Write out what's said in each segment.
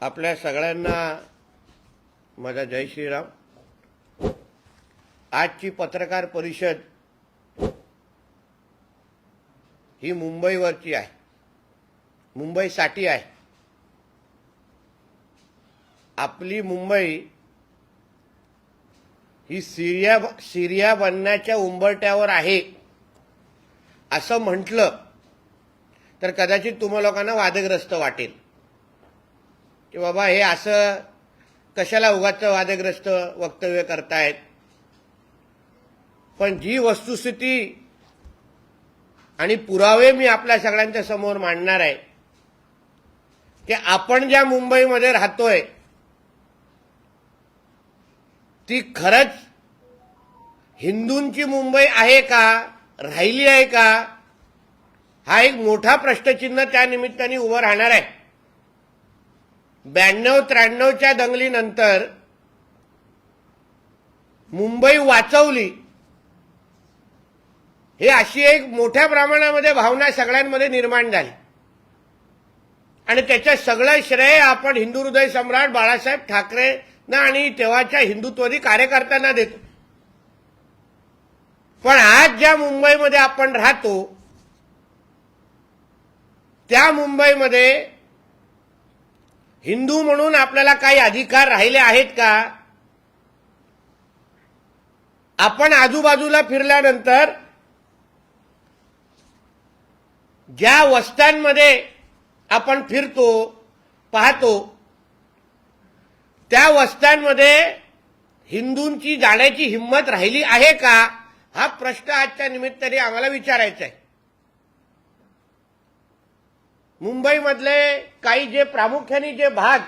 आपल्या सगळ्यांना माझा जय श्रीराम। आजची पत्रकार परिषद ही मुंबईवरची आहे, मुंबईसाठी आहे। आपली मुंबई ही सिरिया बनण्याच्या उंबरठ्यावर आहे असं म्हटलं तर कदाचित तुम्हा लोकांना वादग्रस्त वाटेल की बाबा हे असं कशाला उगाच वादग्रस्त वक्तव्य करतायत। पण जी वस्तुस्थिती आणि पुरावे मी आपल्या सगळ्यांच्या समोर मांडणार आहे की आपण ज्या मुंबईमध्ये राहतोय ती खरंच हिंदूंची मुंबई आहे का, राहिली आहे का, हा एक मोठा प्रश्नचिन्ह त्या निमित्ताने उभं राहणार आहे। 92-93च्या दंगलीनंतर मुंबई वाचवली हे अशी एक मोठ्या प्रमाणामध्ये भावना सगळ्यांमध्ये निर्माण झाली आणि त्याचं सगळं श्रेय आपण हिंदू हृदय सम्राट बाळासाहेब ठाकरेंना आणि तेव्हाच्या हिंदुत्ववादी कार्यकर्त्यांना देतो। पण आज ज्या मुंबईमध्ये आपण राहतो त्या मुंबईमध्ये हिंदू म्हणून आपल्याला काही अधिकार राहिले आहेत का? आपण आजूबाजूला फिरल्यानंतर ज्या वस्त्यांमध्ये आपण फिरतो पाहतो त्या वस्त्यांमध्ये हिंदूंची जाण्याची हिंमत राहिली आहे का, हा प्रश्न आजच्या निमित्ताने आम्हाला विचारायचा आहे। मुंबईमधले काही जे प्रामुख्याने जे भाग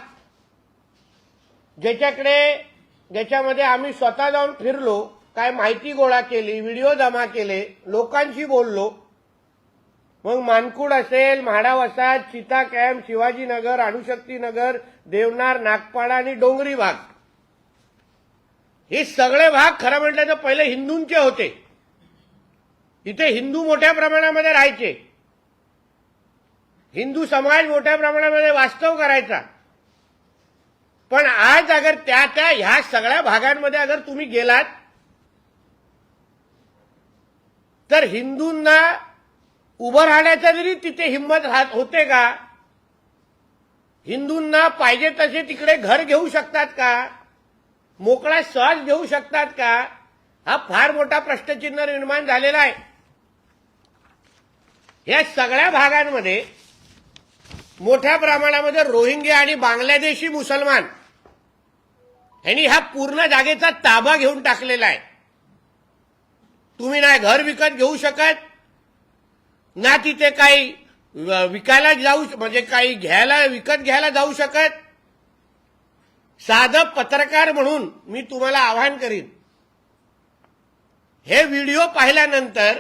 ज्याच्यामध्ये आम्ही स्वतः जाऊन फिरलो, काय माहिती गोळा केली, व्हिडिओ जमा केले, लोकांशी बोललो, मग मानकुड असेल, म्हाडा वसाहत, चिता कॅम्प, शिवाजीनगर, अणुशक्तीनगर, देवनार, नागपाडा आणि डोंगरी भाग, हे सगळे भाग खरं म्हटलं तर पहिले हिंदूंचे होते। इथे हिंदू मोठ्या प्रमाणामध्ये राहायचे, हिंदू समाज मोठ्या प्रमाणामध्ये वास्तव करायचा। पण आज अगर ह्या सगळ्या भागांमध्ये अगर तुम्ही गेलात तर हिंदूंना उभं राहण्याचा जरी तिथे हिंमत होते का? हिंदूंना पाहिजे तसे तिकडे घर घेऊ शकतात का? मोकळा श्वास घेऊ शकतात का? हा फार मोठा प्रश्नचिन्ह निर्माण झालेला आहे। या सगळ्या भागांमध्ये मोठ्या प्रमाणामध्ये रोहिंग्या आणि बांगलादेशी मुसलमान यांनी हा पूर्ण जागेचा ताबा घेऊन टाकलेला आहे। तुम्ही ना घर विकत घेऊ शकत, ना तिथे काही विकायला जाऊ म्हणजे काही विकत घ्यायला जाऊ शकत। साधं पत्रकार म्हणून मी तुम्हाला आवाहन करीन, हे व्हिडिओ पाहिल्यानंतर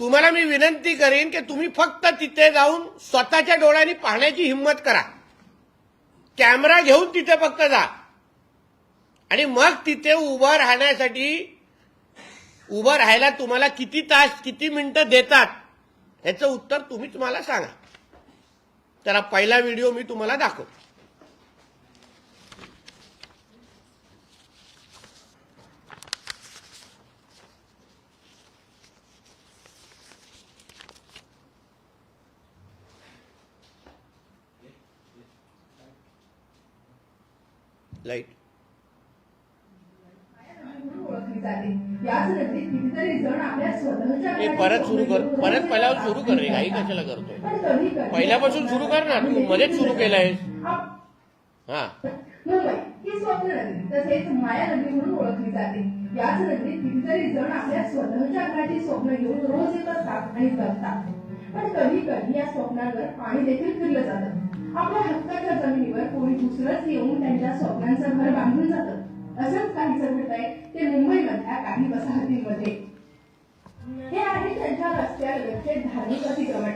तुम्हाला मी विनंती करीन की तुम्ही फक्त तिथे जाऊन स्वतःच्या डोळ्यांनी पाहण्याची हिंमत करा। कॅमेरा घेऊन तिथे फक्त जा आणि मग तिथे उभं राहायला तुम्हाला किती तास किती मिनिटं देतात याचं उत्तर तुम्हीच मला सांगा। तर पहिला व्हिडिओ मी तुम्हाला दाखवतो। लाईट परत सुरू कर, परत पहिल्यावर सुरू कर रे, काही कशाला करतोय? पहिल्यापासून सुरू कर ना, तू मध्येच सुरू केलंय। हा, मुंबई ही स्वप्न नगरी तसेच माया नगरी म्हणून ओळखली जाते। याच नगरीत कितीतरी जण आपल्या स्वतःच्या घराची स्वप्न घेऊन रोज येत असतात आणि जगतात। पण कधी कधी या स्वप्नांवर पाणी देखील फिरलं जातं। आपल्या हक्काच्या जमिनीवर कोणी दुसरंच येऊन त्यांच्या स्वप्नांचं घर बांधून जातं। असंच काहीसं घडतंय ते मुंबईमधल्या काही वसाहतींमध्ये। हे आहे त्यांच्या रस्त्यालगतचे धार्मिक अतिक्रमण।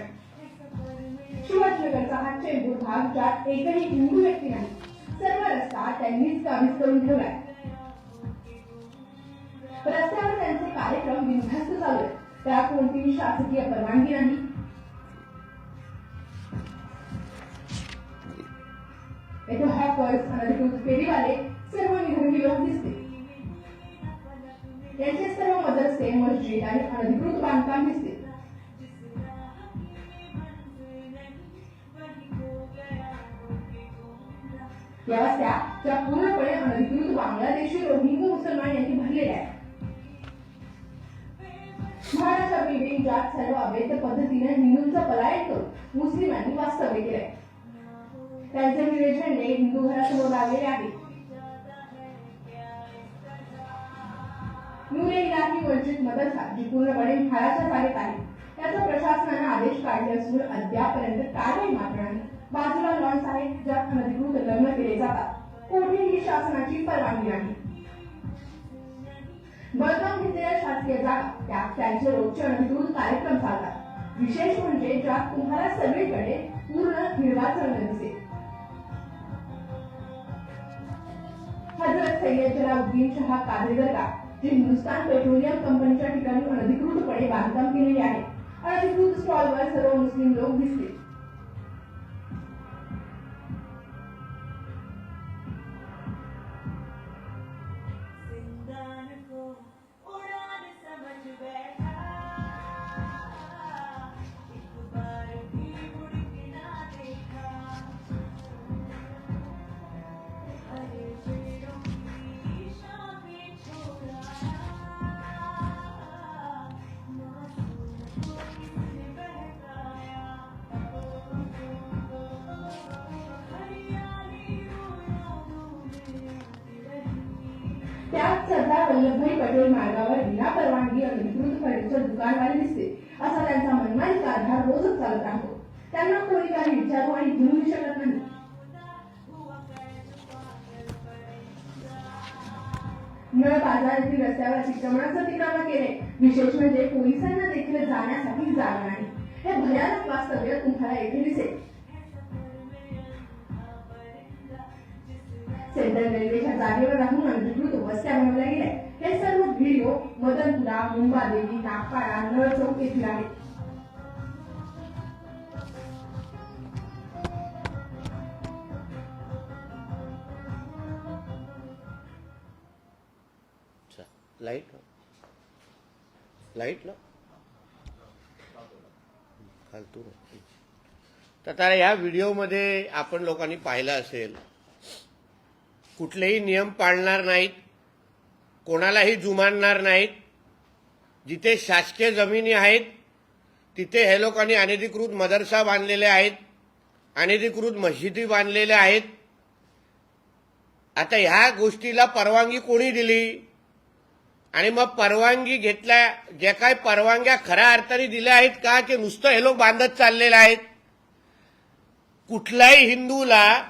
शिवाजीनगरचा हा चेंबूर भाग ज्यात एकही हिंदू व्यक्ती नाही, सर्व रस्ता त्यांनीच काबीज करून ठेवलाय। रस्त्यावर त्यांचे कार्यक्रम बिनधास्त चालू आहेत, त्यात कोणतीही शासकीय परवानगी नाही। येथे हॉकर्स, अनधिकृत फेरीवाले, सर्व निधर्मी लोक दिसते. यांचे सर्व मदरसे, मस्जिद आणि अनधिकृत बांधकाम दिसते. या वस्त्या ज्या पूर्णपणे अनधिकृत बांगलादेशी रोहिंग्या मुसलमान यांनी भरलेल्या आहेत. महाराष्ट्र बिल्डिंग ज्यात सर्व अवैध पद्धतीने हिंदूंचं पलायन करून मुस्लिमांनी वास्तव्य केलंय. त्यांचे निळे झेंडे हिंदू घरासमोर लावलेले आहेत. नूरे इलाही मस्जिद मदरसा जी पूर्णपणे म्हाळाच्या जागेत आहे, याचा प्रशासनाने आदेश काढले असून अद्यापर्यंत कारवाई मात्र नाही. बाजूला लॉन्स आहेत ज्यात अनधिकृत लग्न केले जातात. कोठेही शासनाची परवानगी नाही. बळकावून घेतलेल्या शासकीय जागा त्यात त्यांचे रोजचे अनधिकृत कार्यक्रम चालतात. विशेष म्हणजे ज्यात तुम्हाला सगळीकडे पूर्ण हिरवा रंग दिसेल. हजरत सय्यद जलाउद्दीन शहा कादरी दर्गा जी हिंदुस्थान पेट्रोलियम कंपनीच्या ठिकाणी अनधिकृतपणे बांधकाम केलेले आहे. अनधिकृत स्टॉलवर सर्व मुस्लिम लोक दिसतील. त्यात सरदार वल्लभभाई पटेल मार्गावर विना परवानगी अनधिकृत फर्निचर दुकानवाले दिसते. असा त्यांचा मनमानी कारभार रोजच चालत राहतो. त्यांना कोणी काही विचारू आणि घेऊन शकत नाही. नळ बाजार येथील रस्त्यावर अतिक्रमणाचं ठिकाण केले. विशेष म्हणजे पोलिसांना देखील जाण्यासाठी जागा नाही. हे भयानक वास्तव्य तुम्हाला येथे दिसेल. सेंट्रल रेल्वेच्या जागेवर राहून अनधिकृत वस्त्या बनवल्या गेल्या. हे सर्व व्हिडिओ मदनपुरा, मुंबादेवी, नागपाडा, नळ चौक येथील आहेत. लाईट ना फालतू. तर आता या व्हिडिओमध्ये आपण लोकांनी पाहिलं असेल, कुठलेही नियम पाळणार नाहीत, कोणालाही जुमानणार नाहीत. जिथे शासकीय जमिनी आहेत तिथे हे लोकांनी अनधिकृत मदरसा बांधलेले आहेत, अनधिकृत मस्जिदी बांधलेल्या आहेत. आता ह्या गोष्टीला परवानगी कोणी दिली? आणि मग परवानगी घेतल्या, ज्या काही परवानग्या खऱ्या अर्थाने दिल्या आहेत का, की नुसतं हे लोक बांधत चाललेले आहेत? कुठल्याही हिंदूला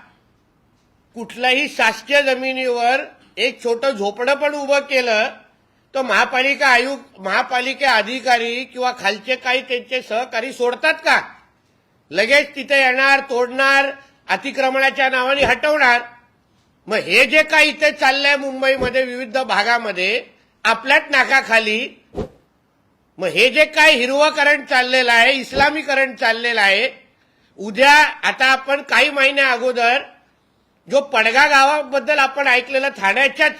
कुठल्याही शासकीय जमिनीवर एक छोटं झोपडं पण उभं केलं तर महापालिका आयुक्त, महापालिका अधिकारी किंवा खालचे काही त्यांचे सहकारी सोडतात का? लगेच तिथे येणार, तोडणार, अतिक्रमणाच्या नावाने हटवणार. मग हे जे काही इथे चाललंय मुंबईमध्ये विविध भागामध्ये आपल्याच नाकाखाली, मग हे जे काही हिरवंकरण चाललेलं आहे, इस्लामीकरण चाललेलं आहे, उद्या आता आपण काही महिन्या अगोदर जो पडगा गावाबद्दल आपण ऐकलेलं, ठाण्याच्याच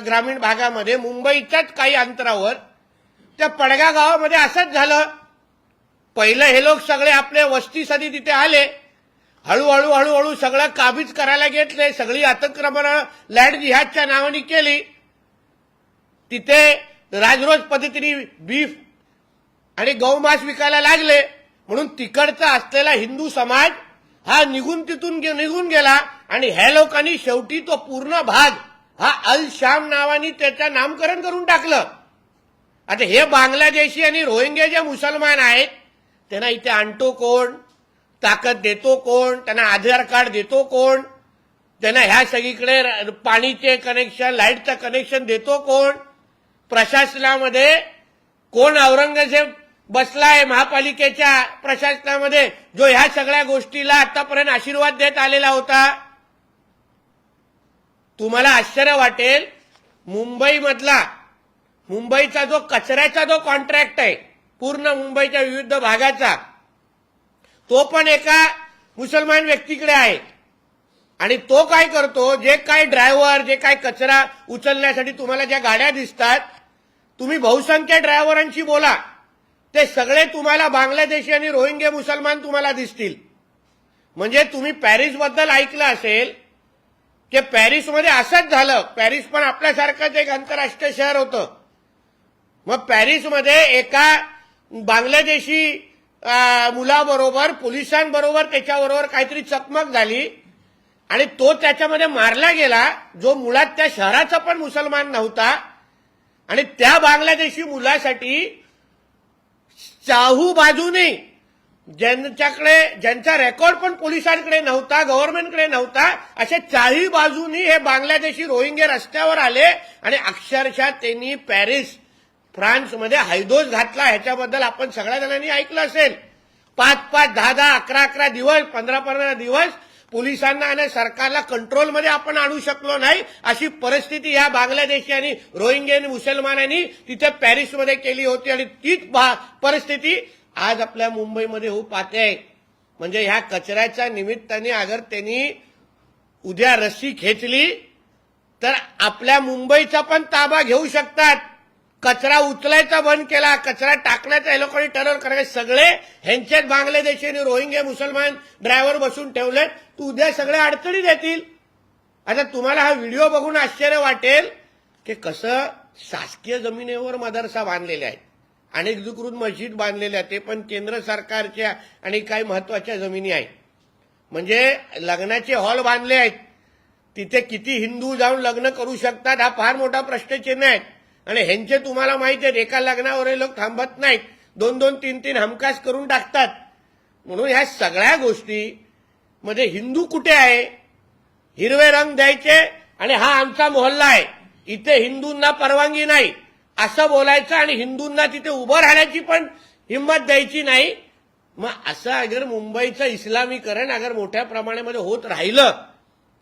ग्रामीण भागामध्ये मुंबईच्याच काही अंतरावर त्या पडगा गावामध्ये असंच झालं. पहिलं हे लोक सगळे आपले वस्तीसाठी तिथे आले, हळूहळू हळूहळू सगळं काबीज करायला घेतले, सगळी अतिक्रमणं लँड जिहादच्या नावाने केली. तिथे राजरोज पद्धतीने बीफ आणि गौमांस विकायला लागले. म्हणून तिकडचा असलेला हिंदू समाज हा निघून गेला आणि ह्या लोकांनी शेवटी तो पूर्ण भाग हा अल शाम नावाने त्याचं नामकरण करून टाकलं. आता हे बांगलादेशी आणि रोहिंग्या जे मुसलमान आहेत त्यांना इथे आणतो कोण? ताकद देतो कोण? त्यांना आधार कार्ड देतो कोण? त्यांना ह्या सगळीकडे पाणीचे कनेक्शन, लाईटचं कनेक्शन देतो कोण? प्रशासनामध्ये कोण औरंगजेब बसलाय महापालिकेच्या प्रशासनामध्ये, जो ह्या सगळ्या गोष्टीला आतापर्यंत आशीर्वाद देत आलेला होता? तुम्हाला आश्चर्य वाटेल, मुंबईचा जो कचऱ्याचा जो कॉन्ट्रॅक्ट आहे पूर्ण मुंबईच्या विविध भागाचा, तो पण एका मुसलमान व्यक्तीकडे आहे. आणि तो काय करतो, जे काय ड्रायव्हर, जे काय कचरा उचलण्यासाठी तुम्हाला ज्या गाड्या दिसतात, तुम्ही बहुसंख्य ड्रायव्हरांशी बोला, ते सगळे तुम्हाला बांगलादेशी आणि रोहिंग्या मुसलमान तुम्हाला दिसतील. म्हणजे तुम्ही पॅरिसबद्दल ऐकलं असेल की पॅरिसमध्ये असंच झालं. पॅरिस पण आपल्यासारखंच एक आंतरराष्ट्रीय शहर होतं. मग पॅरिसमध्ये एका बांगलादेशी मुलाबरोबर, पोलिसांबरोबर त्याच्याबरोबर काहीतरी चकमक झाली आणि तो त्याच्यामध्ये मारला गेला, जो मुळात त्या शहराचा पण मुसलमान नव्हता. आणि त्या बांगलादेशी मुलासाठी चाहू बाजूने ज्यांचा रेकॉर्ड पण पोलिसांकडे नव्हता, गव्हर्नमेंटकडे नव्हता, अशा चारही बाजूनी हे बांगलादेशी रोहिंग्या रस्त्यावर आले आणि अक्षरशः त्यांनी पॅरिस, फ्रान्समध्ये हैदोस घातला. ह्याच्याबद्दल आपण सगळ्या जणांनी ऐकलं असेल. 5-5, 10-10, 11-11 दिवस, 15-15 दिवस पोलिसांना आणि सरकारला कंट्रोलमध्ये आपण आणू शकलो नाही, अशी परिस्थिती या बांगलादेशी आणि रोहिंग्या मुसलमानांनी तिथे पॅरिसमध्ये केली होती. आणि तीच परिस्थिती आज आपल्या मुंबईमध्ये होऊ पाहते आहे. म्हणजे ह्या कचऱ्याच्या निमित्ताने अगर त्यांनी उद्या रस्सी खेचली तर आपल्या मुंबईचा पण ताबा घेऊ शकतात. कचरा उचलायचा बंद केला, कचरा टाकण्याचा हे लोकांनी टेरर करायचे. सगळे ह्यांच्यात बांगलादेशी आणि रोहिंग्या मुसलमान ड्रायव्हर बसून ठेवले. तू उद्या सगळे अडचणीत येतील. आता तुम्हाला हा व्हिडिओ बघून आश्चर्य वाटेल की कसं शासकीय जमिनीवर मदरसा बांधलेले आहेत, अनधिकृत मस्जिद बांधलेल्या, ते पण केंद्र सरकारच्या आणि काही महत्वाच्या जमिनी आहेत. म्हणजे लग्नाचे हॉल बांधले आहेत, तिथे किती हिंदू जाऊन लग्न करू शकतात हा फार मोठा प्रश्नचिन्ह आहे. आणि ह्यांचे तुम्हाला माहिती आहे, एका लग्नावर लोक थांबत नाहीत, 2-2, 3-3 हमखास करून टाकतात. म्हणून ह्या सगळ्या गोष्टी मध्ये हिंदू कुठे आहे? हिरवे रंग द्यायचे आणि हा आमचा मोहल्ला आहे, इथे हिंदूंना परवानगी नाही असं बोलायचं आणि हिंदूंना तिथे उभं राहण्याची पण हिंमत द्यायची नाही. मग असं अगर मुंबईचं इस्लामीकरण अगर मोठ्या प्रमाणामध्ये होत राहिलं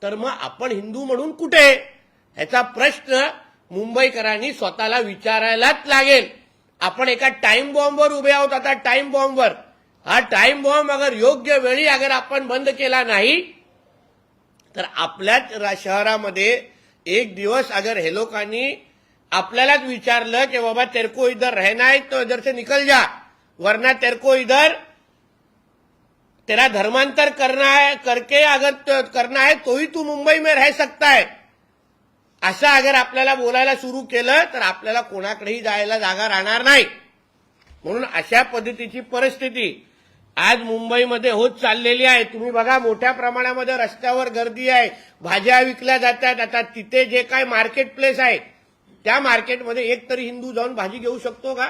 तर मग आपण हिंदू म्हणून कुठे? ह्याचा प्रश्न मुंबईकरांनी स्वतःला विचारायलाच लागेल. आपण एका टाइम बॉम्बवर उभे आहोत. आता टाइम बॉम्बवर, हा टाइम बॉम्ब अगर योग्य वेळी अगर आपण बंद केला नाही तर आपल्याच शहरामध्ये एक दिवस अगर हे लोकांनी आपल्यालाच विचारलं की बाबा तेरे को इधर रहना है तो इधर से निकल जा, वरना तेरे को इधर तेरा धर्मांतर करना है, करके अगर करना है तो ही तू मुंबई में रह सकता है, असं अगर आपल्याला बोलायला सुरू केलं तर आपल्याला कोणाकडेही जायला जागा राहणार नाही. म्हणून अशा पद्धतीची परिस्थिती आज मुंबईमध्ये होत चाललेली आहे. तुम्ही बघा, मोठ्या प्रमाणामध्ये रस्त्यावर गर्दी आहे, भाज्या विकल्या जातात. आता तिथे जे काय मार्केट प्लेस आहे त्या मार्केटमध्ये एक तरी हिंदू जाऊन भाजी घेऊ शकतो का?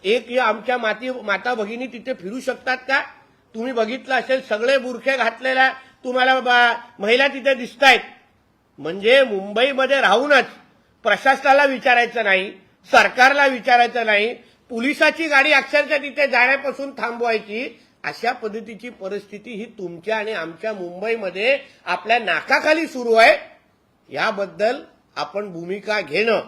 एक आमच्या माता भगिनी तिथे फिरू शकतात का? तुम्ही बघितलं असेल, सगळे बुरखे घातलेल्या तुम्हाला महिला तिथे दिसतायत. म्हणजे मुंबईमध्ये राहूनच प्रशासनाला विचारायचं नाही, सरकारला विचारायचं नाही, पोलिसाची गाडी अक्षरशः तिथे जाण्यापासून थांबवायची. अशा पद्धतीची परिस्थिती ही तुमच्या आणि आमच्या मुंबईमध्ये आपल्या नाकाखाली सुरू आहे. याबद्दल आपण भूमिका घेणं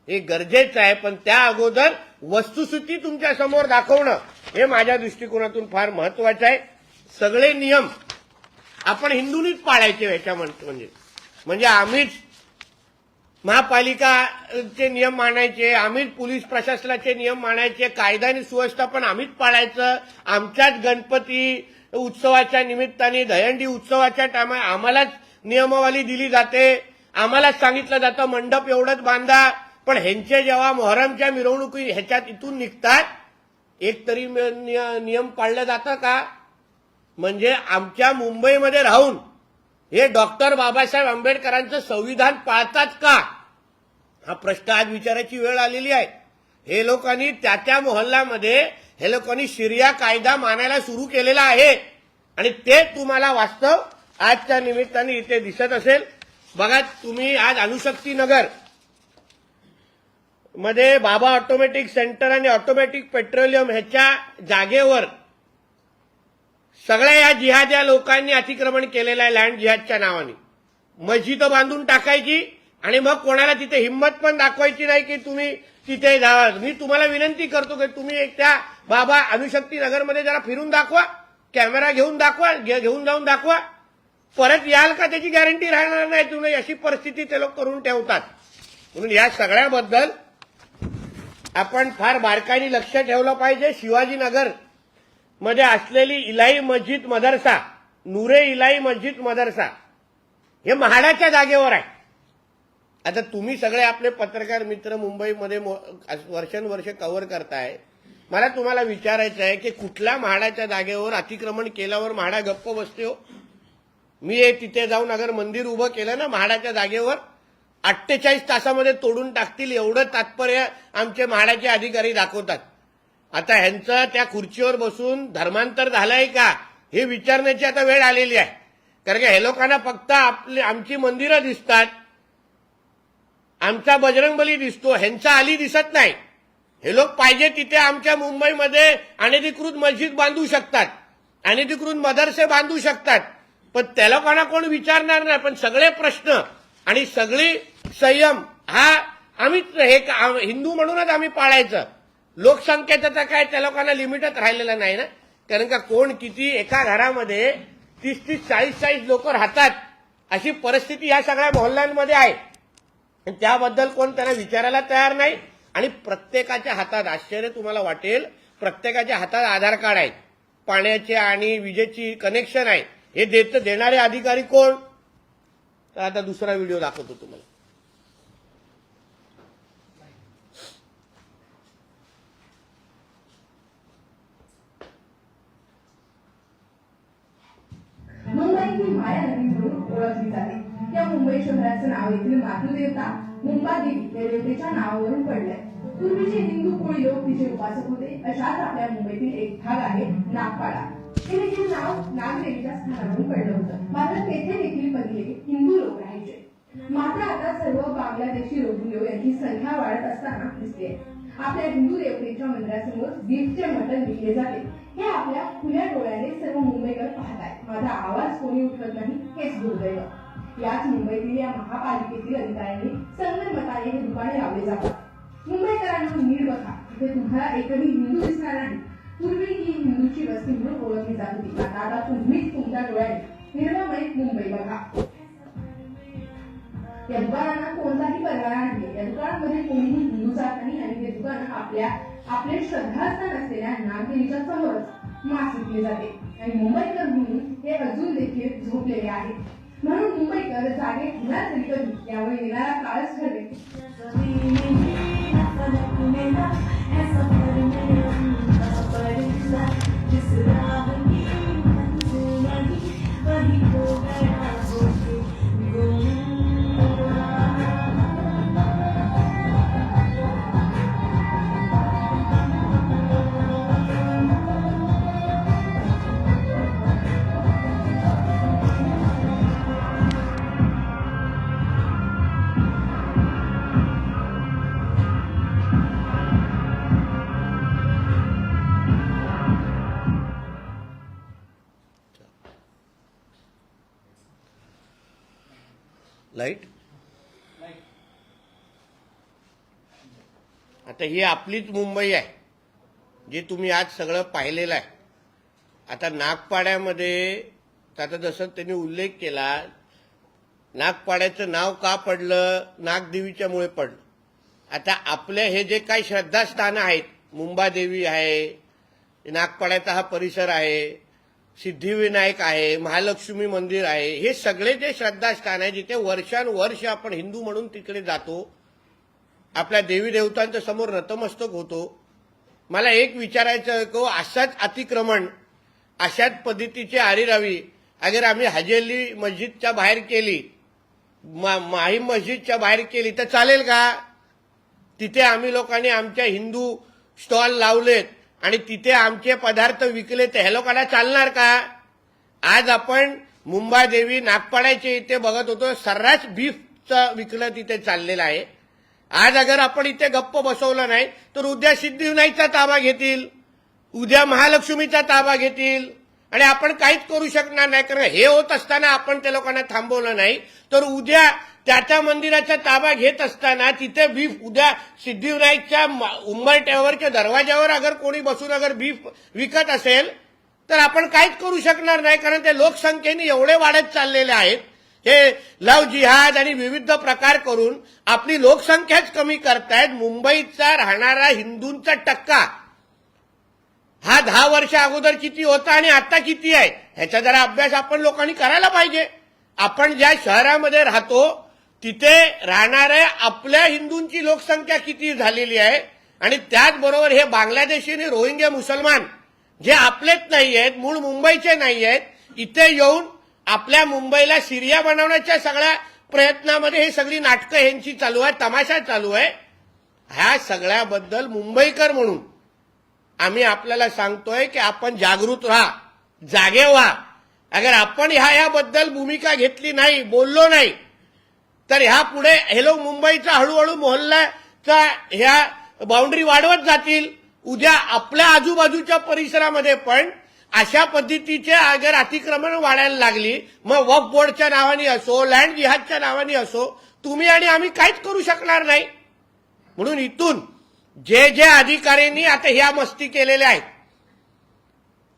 हे गरजेचं आहे. पण त्या अगोदर वस्तुस्थिती तुमच्या समोर दाखवणं हे माझ्या दृष्टिकोनातून फार महत्वाचं आहे. सगळे नियम आपण हिंदूंनीच पाळायचे. म्हणजे आम्हीच महापालिकाचे नियम मानायचे, आम्हीच पोलीस प्रशासनाचे नियम मानायचे, कायदा आणि सुव्यवस्था पण आम्हीच पाळायचं. आमच्याच गणपती उत्सवाच्या निमित्ताने, दहीहंडी उत्सवाच्या टायमा आम्हालाच नियमावली दिली जाते, आम्हालाच सांगितलं जातं मंडप एवढंच बांधा. पण ह्यांचे जेव्हा मोहरमच्या मिरवणुकी ह्याच्यात इथून निघतात, एक तरी नियम पाळलं जातं का? म्हणजे आमच्या मुंबईमध्ये राहून हे डॉक्टर बाबासाहेब आंबेडकरांचं संविधान पाळतात का? हा प्रश्न आज विचारायची वेळ आलेली आहे. हे लोकांनी त्या मोहल्ल्यामध्ये हे लोकांनी शरिया कायदा मानायला सुरू केलेला आहे आणि ते तुम्हाला वास्तव आजच्या निमित्ताने इथे दिसत असेल. बघा तुम्ही, आज अणुशक्ती नगर मध्ये बाबा ऑटोमॅटिक सेंटर आणि ऑटोमॅटिक पेट्रोलियम ह्याच्या जागेवर सगळ्या या जिहाद्या लोकांनी अतिक्रमण केलेलं आहे. लँड जिहादच्या नावाने मस्जिद बांधून टाकायची आणि मग कोणाला तिथे हिंमत पण दाखवायची नाही की तुम्ही तिथे जावा. मी तुम्हाला विनंती करतो की तुम्ही एक त्या बाबा अणुशक्ती नगरमध्ये जरा फिरून दाखवा, कॅमेरा घेऊन दाखवा, घेऊन जाऊन दाखवा. परत याल का त्याची गॅरंटी राहणार नाही तुम्ही, अशी परिस्थिती ते लोक करून ठेवतात. म्हणून या सगळ्याबद्दल आपण फार बारकाईने लक्ष ठेवलं पाहिजे. शिवाजीनगर मध्ये असलेली इलाही मस्जिद मदरसा, नूरे इलाही मस्जिद मदरसा, हे म्हाडाच्या जागेवर आहे. आता तुम्ही सगळे आपले पत्रकार मित्र मुंबईमध्ये वर्षानुवर्ष कव्हर करताय. मला तुम्हाला विचारायचं आहे की कुठल्या म्हाडाच्या जागेवर अतिक्रमण केल्यावर म्हाडा गप्प बसते हो? मी तिथे जाऊन अगर मंदिर उभं केलं ना म्हाडाच्या जागेवर, 48 तासामध्ये तोडून टाकतील एवढं तात्पर्य आमचे म्हाडाचे अधिकारी दाखवतात. आता ह्यांचं त्या खुर्चीवर बसून धर्मांतर झालंय का हे विचारण्याची आता वेळ आलेली आहे. कारण की हे लोकांना फक्त आमची मंदिरं दिसतात, आमचा बजरंगबली दिसतो, ह्यांचा अली दिसत नाही. हे लोक पाहिजे तिथे आमच्या मुंबईमध्ये अनधिकृत मस्जिद बांधू शकतात, अनधिकृत मदरसे बांधू शकतात, पण त्या लोकांना कोण विचारणार नाही. पण सगळे प्रश्न आणि सगळी संयम हा आम्ही हिंदू म्हणूनच आम्ही पाळायचं. लोकसंख्येचं तर काय त्या लोकांना लिमिटच राहिलेलं नाही ना. कारण का कोण किती एका घरामध्ये 30-30, 40-40 लोक राहतात, अशी परिस्थिती या सगळ्या मोहल्ल्यांमध्ये आहे. त्याबद्दल कोण त्यांना विचारायला तयार नाही. आणि प्रत्येकाच्या हातात, आश्चर्य तुम्हाला वाटेल, प्रत्येकाच्या हातात आधार कार्ड आहे, पाण्याचे आणि विजेची कनेक्शन आहे. हे देणारे अधिकारी कोण? तर आता दुसरा व्हिडिओ दाखवतो तुम्हाला. मुंबई ही माया नदी म्हणून ओळखली जाते. या मुंबई शहराचं नाव येथील मातृदेवता मुंबादेवी या देवतेच्या नावावरून पडलंय. पूर्वीचे हिंदू कोळी लोक तिचे उपासक होते. अशाच आपल्या मुंबईतील एक भाग आहे नागपाडा. हे देखील नाव नागदेवीच्या स्थानावरून पडलं होतं. मात्र तेथे देखील पहिले हिंदू लोक राहायचे. मात्र आता सर्व बांगलादेशी रोहिंग्यो यांची संख्या वाढत असताना दिसते. आपल्या हिंदू देवतेच्या मंदिरासमोर बीफचे मटण विकले जाते. हे आपल्या खुल्या डोळ्याने सर्व मुंबईकर पाहतायत. माझा आवाज कोणी उठवत नाही हेच दुर्दैव. याच मुंबईतील या महापालिकेतील अधिकाऱ्यांनी संगनमताने हे दुकाने लावले जातात. मुंबईकरांना नीट बघा, इथे तुम्हाला एकही हिंदू दिसणार नाही. पूर्वी ही हिंदूची वस्ती म्हणून ओळखली जात होती. आता तुम्हीच तुमच्या डोळ्याने निर्मळमय मुंबई बघा. या दुकानांना कोणताही परवाना नाही. या दुकानांमध्ये कोणीही हिंदू जात नाही आणि हे दुकान आपले श्रद्धास्थान असलेल्या नागदेवीच्या समोरच मांस विकले जाते. आणि मुंबईकर म्हणून हे अजून देखील झोपलेले आहेत. म्हणून मुंबईकर जागे होणार तरी कधी यावर येणारा काळच ठरवेल. लाईट. आता ही आपलीच मुंबई आहे जे तुम्ही आज सगळं पाहिलेलं आहे. आता नागपाड्यामध्ये आता जसं त्यांनी उल्लेख केला, नागपाड्याचं नाव का पडलं? नागदेवीच्यामुळे पडलं. आता आपले हे जे काही श्रद्धास्थानं आहेत, मुंबादेवी आहे, नागपाड्याचा हा परिसर आहे, सिद्धिविनायक आहे, महालक्ष्मी मंदिर आहे, हे सगळे जे श्रद्धास्थान आहे जिथे वर्षानुवर्ष आपण हिंदू म्हणून तिकडे जातो, आपल्या देवी देवतांच्या समोर नतमस्तक होतो. मला एक विचारायचं की असाच अतिक्रमण, अशाच पद्धतीची आरीरावी अगर आम्ही हजेली मस्जिदच्या बाहेर केली, माहीम मस्जिदच्या बाहेर केली तर चालेल का? तिथे आम्ही लोकांनी आमच्या हिंदू स्टॉल लावलेत आणि तिथे आमचे पदार्थ विकले तर ह्या लोकांना चालणार का? आज आपण मुंबादेवी नागपाड्याचे इथे बघत होतो, सर्रास बीफचं विकलं तिथे चाललेलं आहे. आज अगर आपण इथे गप्प बसवलं नाही तर उद्या सिद्धिविनायकचा ताबा घेतील, उद्या महालक्ष्मीचा ताबा घेतील आणि आपण काहीच करू शकणार नाही. कारण हे होत असताना आपण त्या लोकांना थांबवलं नाही तर उद्या त्याच्या मंदिराचा ताबा घेत असताना तिथे बीफ, उद्या सिद्धिविनायकच्या उंबरठ्यावरच्या दरवाजावर अगर कोणी बसून अगर बीफ विकत असेल तर आपण काहीच करू शकणार नाही, कारण ते लोकसंख्येने एवढे वाढत चाललेले आहेत. हे लव जिहाद आणि विविध प्रकार करून आपली लोकसंख्याच कमी करतायत. मुंबईचा राहणारा हिंदूंचा टक्का हा 10 वर्ष अगोदर किती होता आणि आता किती आहे ह्याचा जरा अभ्यास आपण लोकांनी करायला पाहिजे. आपण ज्या शहरामध्ये राहतो तिथे राहणाऱ्या आपल्या हिंदूंची लोकसंख्या किती झालेली आहे आणि त्याचबरोबर हे बांगलादेशी आणि रोहिंग्या मुसलमान जे आपलेच नाही आहेत, मूळ मुंबईचे नाही आहेत, इथे येऊन आपल्या मुंबईला सिरिया बनवण्याच्या सगळ्या प्रयत्नामध्ये हे सगळी नाटकं ह्यांची चालू आहे, तमाशा चालू आहे. ह्या सगळ्याबद्दल मुंबईकर म्हणून आम्ही आपल्याला सांगतोय की आपण जागृत राहा, जागे व्हा. अगर आपण ह्याबद्दल भूमिका घेतली नाही, बोललो नाही, तर ह्या पुढे हे लोक मुंबईचा हळूहळू मोहल्ल्याचा ह्या बाउंड्री वाढवत जातील. उद्या आपल्या आजूबाजूच्या परिसरामध्ये पण अशा पद्धतीचे अगर अतिक्रमण वाढायला लागली, मग वक्फ बोर्डच्या नावाने असो, लँड जिहादच्या नावाने असो, तुम्ही आणि आम्ही काहीच करू शकणार नाही. म्हणून इथून जे जे अधिकाऱ्यांनी आता ह्या मस्ती केलेल्या आहेत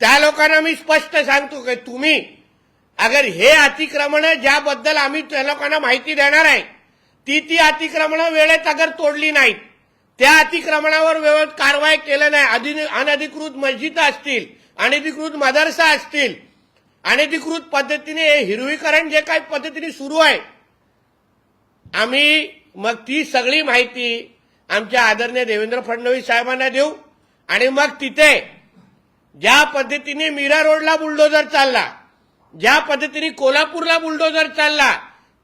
त्या लोकांना मी स्पष्ट सांगतो की तुम्ही अगर हे अतिक्रमण ज्याबद्दल आम्ही त्या लोकांना माहिती देणार आहे ती अतिक्रमणं वेळेत अगर तोडली नाहीत, त्या अतिक्रमणावर वेळेत कारवाई केलं नाही, अनधिकृत मस्जिद असतील, अनधिकृत मदरसा असतील, अनधिकृत पद्धतीने हे हिरवीकरण जे काही पद्धतीने सुरू आहे, आम्ही मग ती सगळी माहिती आमच्या आदरणीय देवेंद्र फडणवीस साहेबांना देऊ. आणि मग तिथे ज्या पद्धतीने मीरा रोडला बुलडोजर चालला, ज्या पद्धतीने कोल्हापूरला बुलडोजर चालला,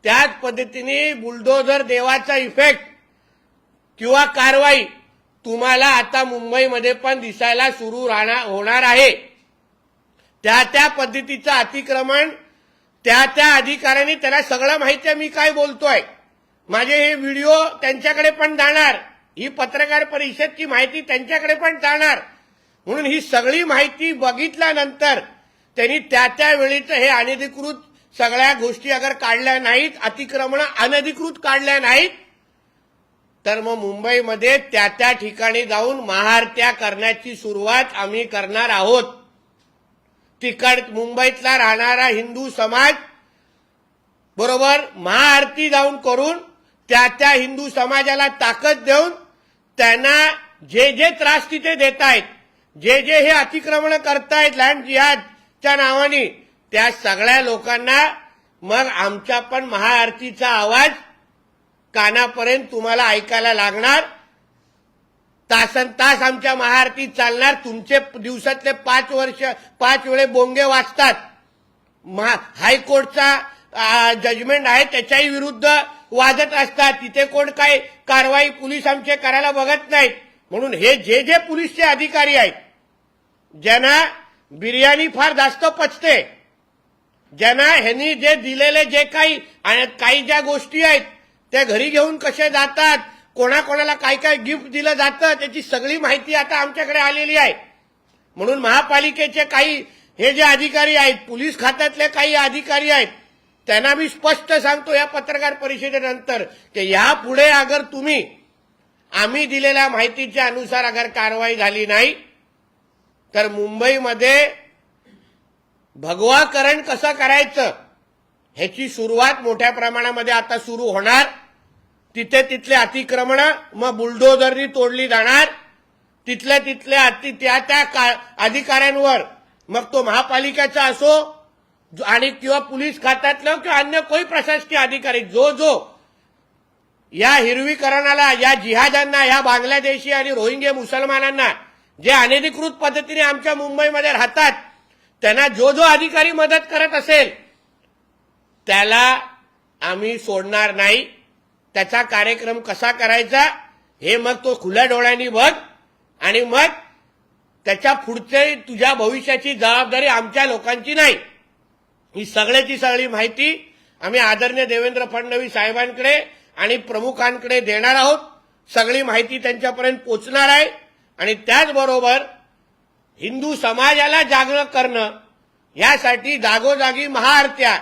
त्याच पद्धतीने बुलडोजर देवाचा इफेक्ट किंवा कारवाई तुम्हाला आता मुंबईमध्ये पण दिसायला सुरू होणार आहे. त्या पद्धतीचं अतिक्रमण त्या अधिकाऱ्यांनी, त्याला सगळं माहिती आहे मी काय बोलतोय. माझे हे व्हिडिओ त्यांच्याकडे पण जाणार, ही पत्रकार परिषदची माहिती त्यांच्याकडे पण जाणार. म्हणून ही सगळी माहिती बघितल्यानंतर त्यांनी त्या वेळीच हे अनधिकृत सगळ्या गोष्टी अगर काढल्या नाहीत, अतिक्रमण अनधिकृत काढल्या नाहीत, तर मग मुंबईमध्ये त्या ठिकाणी जाऊन महाआरत्या करण्याची सुरुवात आम्ही करणार आहोत. मुंबईतला राहणारा हिंदू समाज बरोबर महाआरती जाऊन करून त्या हिंदू समाजाला ताकद देऊन त्यांना जे जे त्रास तिथे देत आहेत, जे जे हे अतिक्रमण करतायत लँड जिहादच्या नावाने, त्या सगळ्या लोकांना मग आमच्या पण महाआरतीचा आवाज कानापर्यंत तुम्हाला ऐकायला लागणार. तासन तास आमच्या महाआरती चालणार. तुमचे दिवसातले 5 वेळे बोंगे वाजतात. हायकोर्टचा जजमेंट आहे त्याच्याही विरुद्ध वाजत असतात. तिथे कोण काय कारवाई पोलीस आमचे करायला बघत नाहीत. म्हणून हे जे जे पोलीसचे अधिकारी आहेत, ज्यांना बिर्याणी फार जास्त पचते, ज्यांना ह्यांनी जे दिलेले जे काही ज्या गोष्टी आहेत त्या घरी घेऊन कसे जातात, कोणाकोणाला काय काय गिफ्ट दिलं जातं, त्याची सगळी माहिती आता आमच्याकडे आलेली आहे. म्हणून महापालिकेचे काही हे जे अधिकारी आहेत, पोलीस खात्यातले काही अधिकारी आहेत, त्यांना मी स्पष्ट सांगतो या पत्रकार परिषदेनंतर की यापुढे अगर तुम्ही आम्ही दिलेल्या माहितीच्या अनुसार अगर कारवाई झाली नाही तर मुंबईमध्ये भगवाकरण कसं करायचं ह्याची सुरुवात मोठ्या प्रमाणामध्ये आता सुरू होणार. तिथले अतिक्रमण मग बुलडोजरनी तोडली जाणार. तिथल्या त्या अधिकाऱ्यांवर, मग तो महापालिकेचा असो आणि किंवा पोलीस खात्यातलं किंवा अन्य कोणी प्रशासकीय अधिकारी, जो या हिरवीकरणाला, या जिहादांना, या बांगलादेशी आणि रोहिंग्या मुसलमानांना जे अनधिकृत पद्धतीने आमच्या मुंबईमध्ये राहतात, त्यांना जो अधिकारी मदत करत असेल त्याला आम्ही सोडणार नाही. त्याचा कार्यक्रम कसा करायचा हे मग तो खुल्या डोळ्यांनी बघ आणि मग त्याच्या पुढचे तुझ्या भविष्याची जबाबदारी आमच्या लोकांची नाही. ही सगळ्याची सगळी माहिती आम्ही आदरणीय देवेंद्र फडणवीस साहेबांकडे आणि प्रमुखांकडे देणार आहोत. सगळी माहिती त्यांच्यापर्यंत पोहोचणार आहे. आणि त्याचबरोबर हिंदू समाजाला जागृत करणं यासाठी जागोजागी महाआरत्या,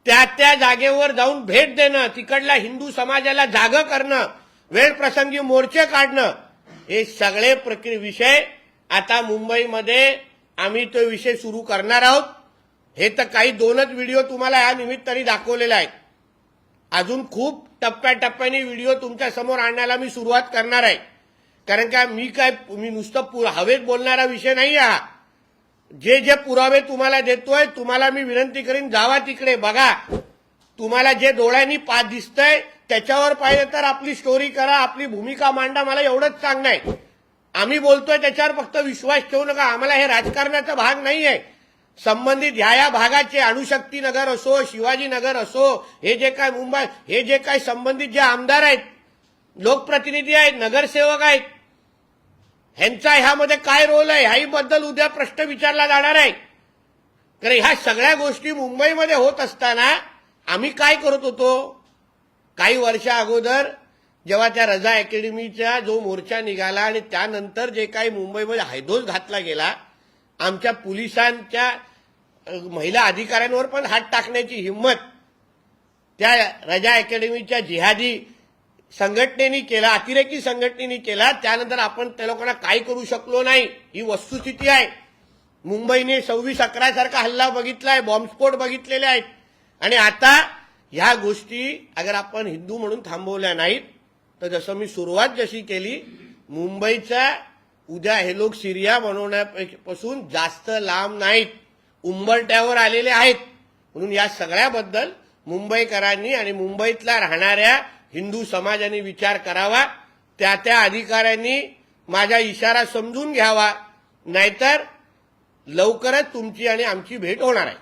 त्या जागेवर जाऊन भेट देणं, तिकडल्या हिंदू समाजाला जागं करणं, वेळ प्रसंगी मोर्चे काढणं, हे सगळे विषय आता मुंबईमध्ये आम्ही तो विषय सुरू करणार आहोत. हे तर काही दोनच व्हिडिओ तुम्हाला या निमित्ताने दाखवलेले आहेत. अजून खूप टप्प्याटप्प्याने व्हिडिओ तुमच्या समोर आणण्याला मी सुरुवात करणार आहे. कारण का मी नुसतं हवेत बोलणारा विषय नाही हा. जे जे पुरावे तुम्हाला देतोय, तुम्हाला मी विनंती करीन, जावा तिकडे बघा. तुम्हाला जे डोळ्यांनी दिसतंय त्याच्यावर पाहिजे तर आपली स्टोरी करा, आपली भूमिका मांडा. मला एवढंच सांगणं आहे. आम्ही बोलतोय त्याच्यावर फक्त विश्वास ठेवू नका. आम्हाला हे राजकारणाचा भाग नाही आहे. संबंधित ह्या भागाचे अणुशक्ती नगर असो, शिवाजीनगर असो, हे जे काय मुंबई, हे जे काय संबंधित जे आमदार आहेत, लोकप्रतिनिधी आहेत, नगरसेवक आहेत, ह्यांचा ह्यामध्ये काय रोल आहे ह्याही बद्दल उद्या प्रश्न विचारला जाणार आहे. कारण ह्या सगळ्या गोष्टी मुंबईमध्ये होत असताना आम्ही काय करत होतो? काही वर्षा अगोदर जेव्हा त्या रजा अकॅडमीचा जो मोर्चा निघाला आणि त्यानंतर जे काही मुंबईमध्ये हैदोस घातला गेला, आमच्या पोलिसांच्या महिला अधिकाऱ्यांवर पण हात टाकण्याची हिंमत त्या रजा अकॅडमीच्या जिहादी संघटनेनी केला, अतिरेकी संघटनेनी केला. त्यानंतर आपण त्या लोकांना काय करू शकलो नाही, ही वस्तुस्थिती आहे. मुंबईने 26/11 सारखा हल्ला बघितलाय, बॉम्बस्फोट बघितलेले आहेत. आणि आता ह्या गोष्टी अगर आपण हिंदू म्हणून थांबवल्या नाहीत तर जसं मी सुरुवात जशी केली, मुंबईचा उद्या हे लोक सिरिया बनवण्यापासून जास्त लांब नाहीत, उंबरट्यावर आलेले आहेत. म्हणून या सगळ्याबद्दल मुंबईकरांनी आणि मुंबईतल्या राहणाऱ्या हिंदू समाजाने विचार करावा. त्या अधिकाऱ्यांनी माझा इशारा समजून घ्यावा, नाहीतर लवकरच तुमची आणि आमची भेट होणार आहे.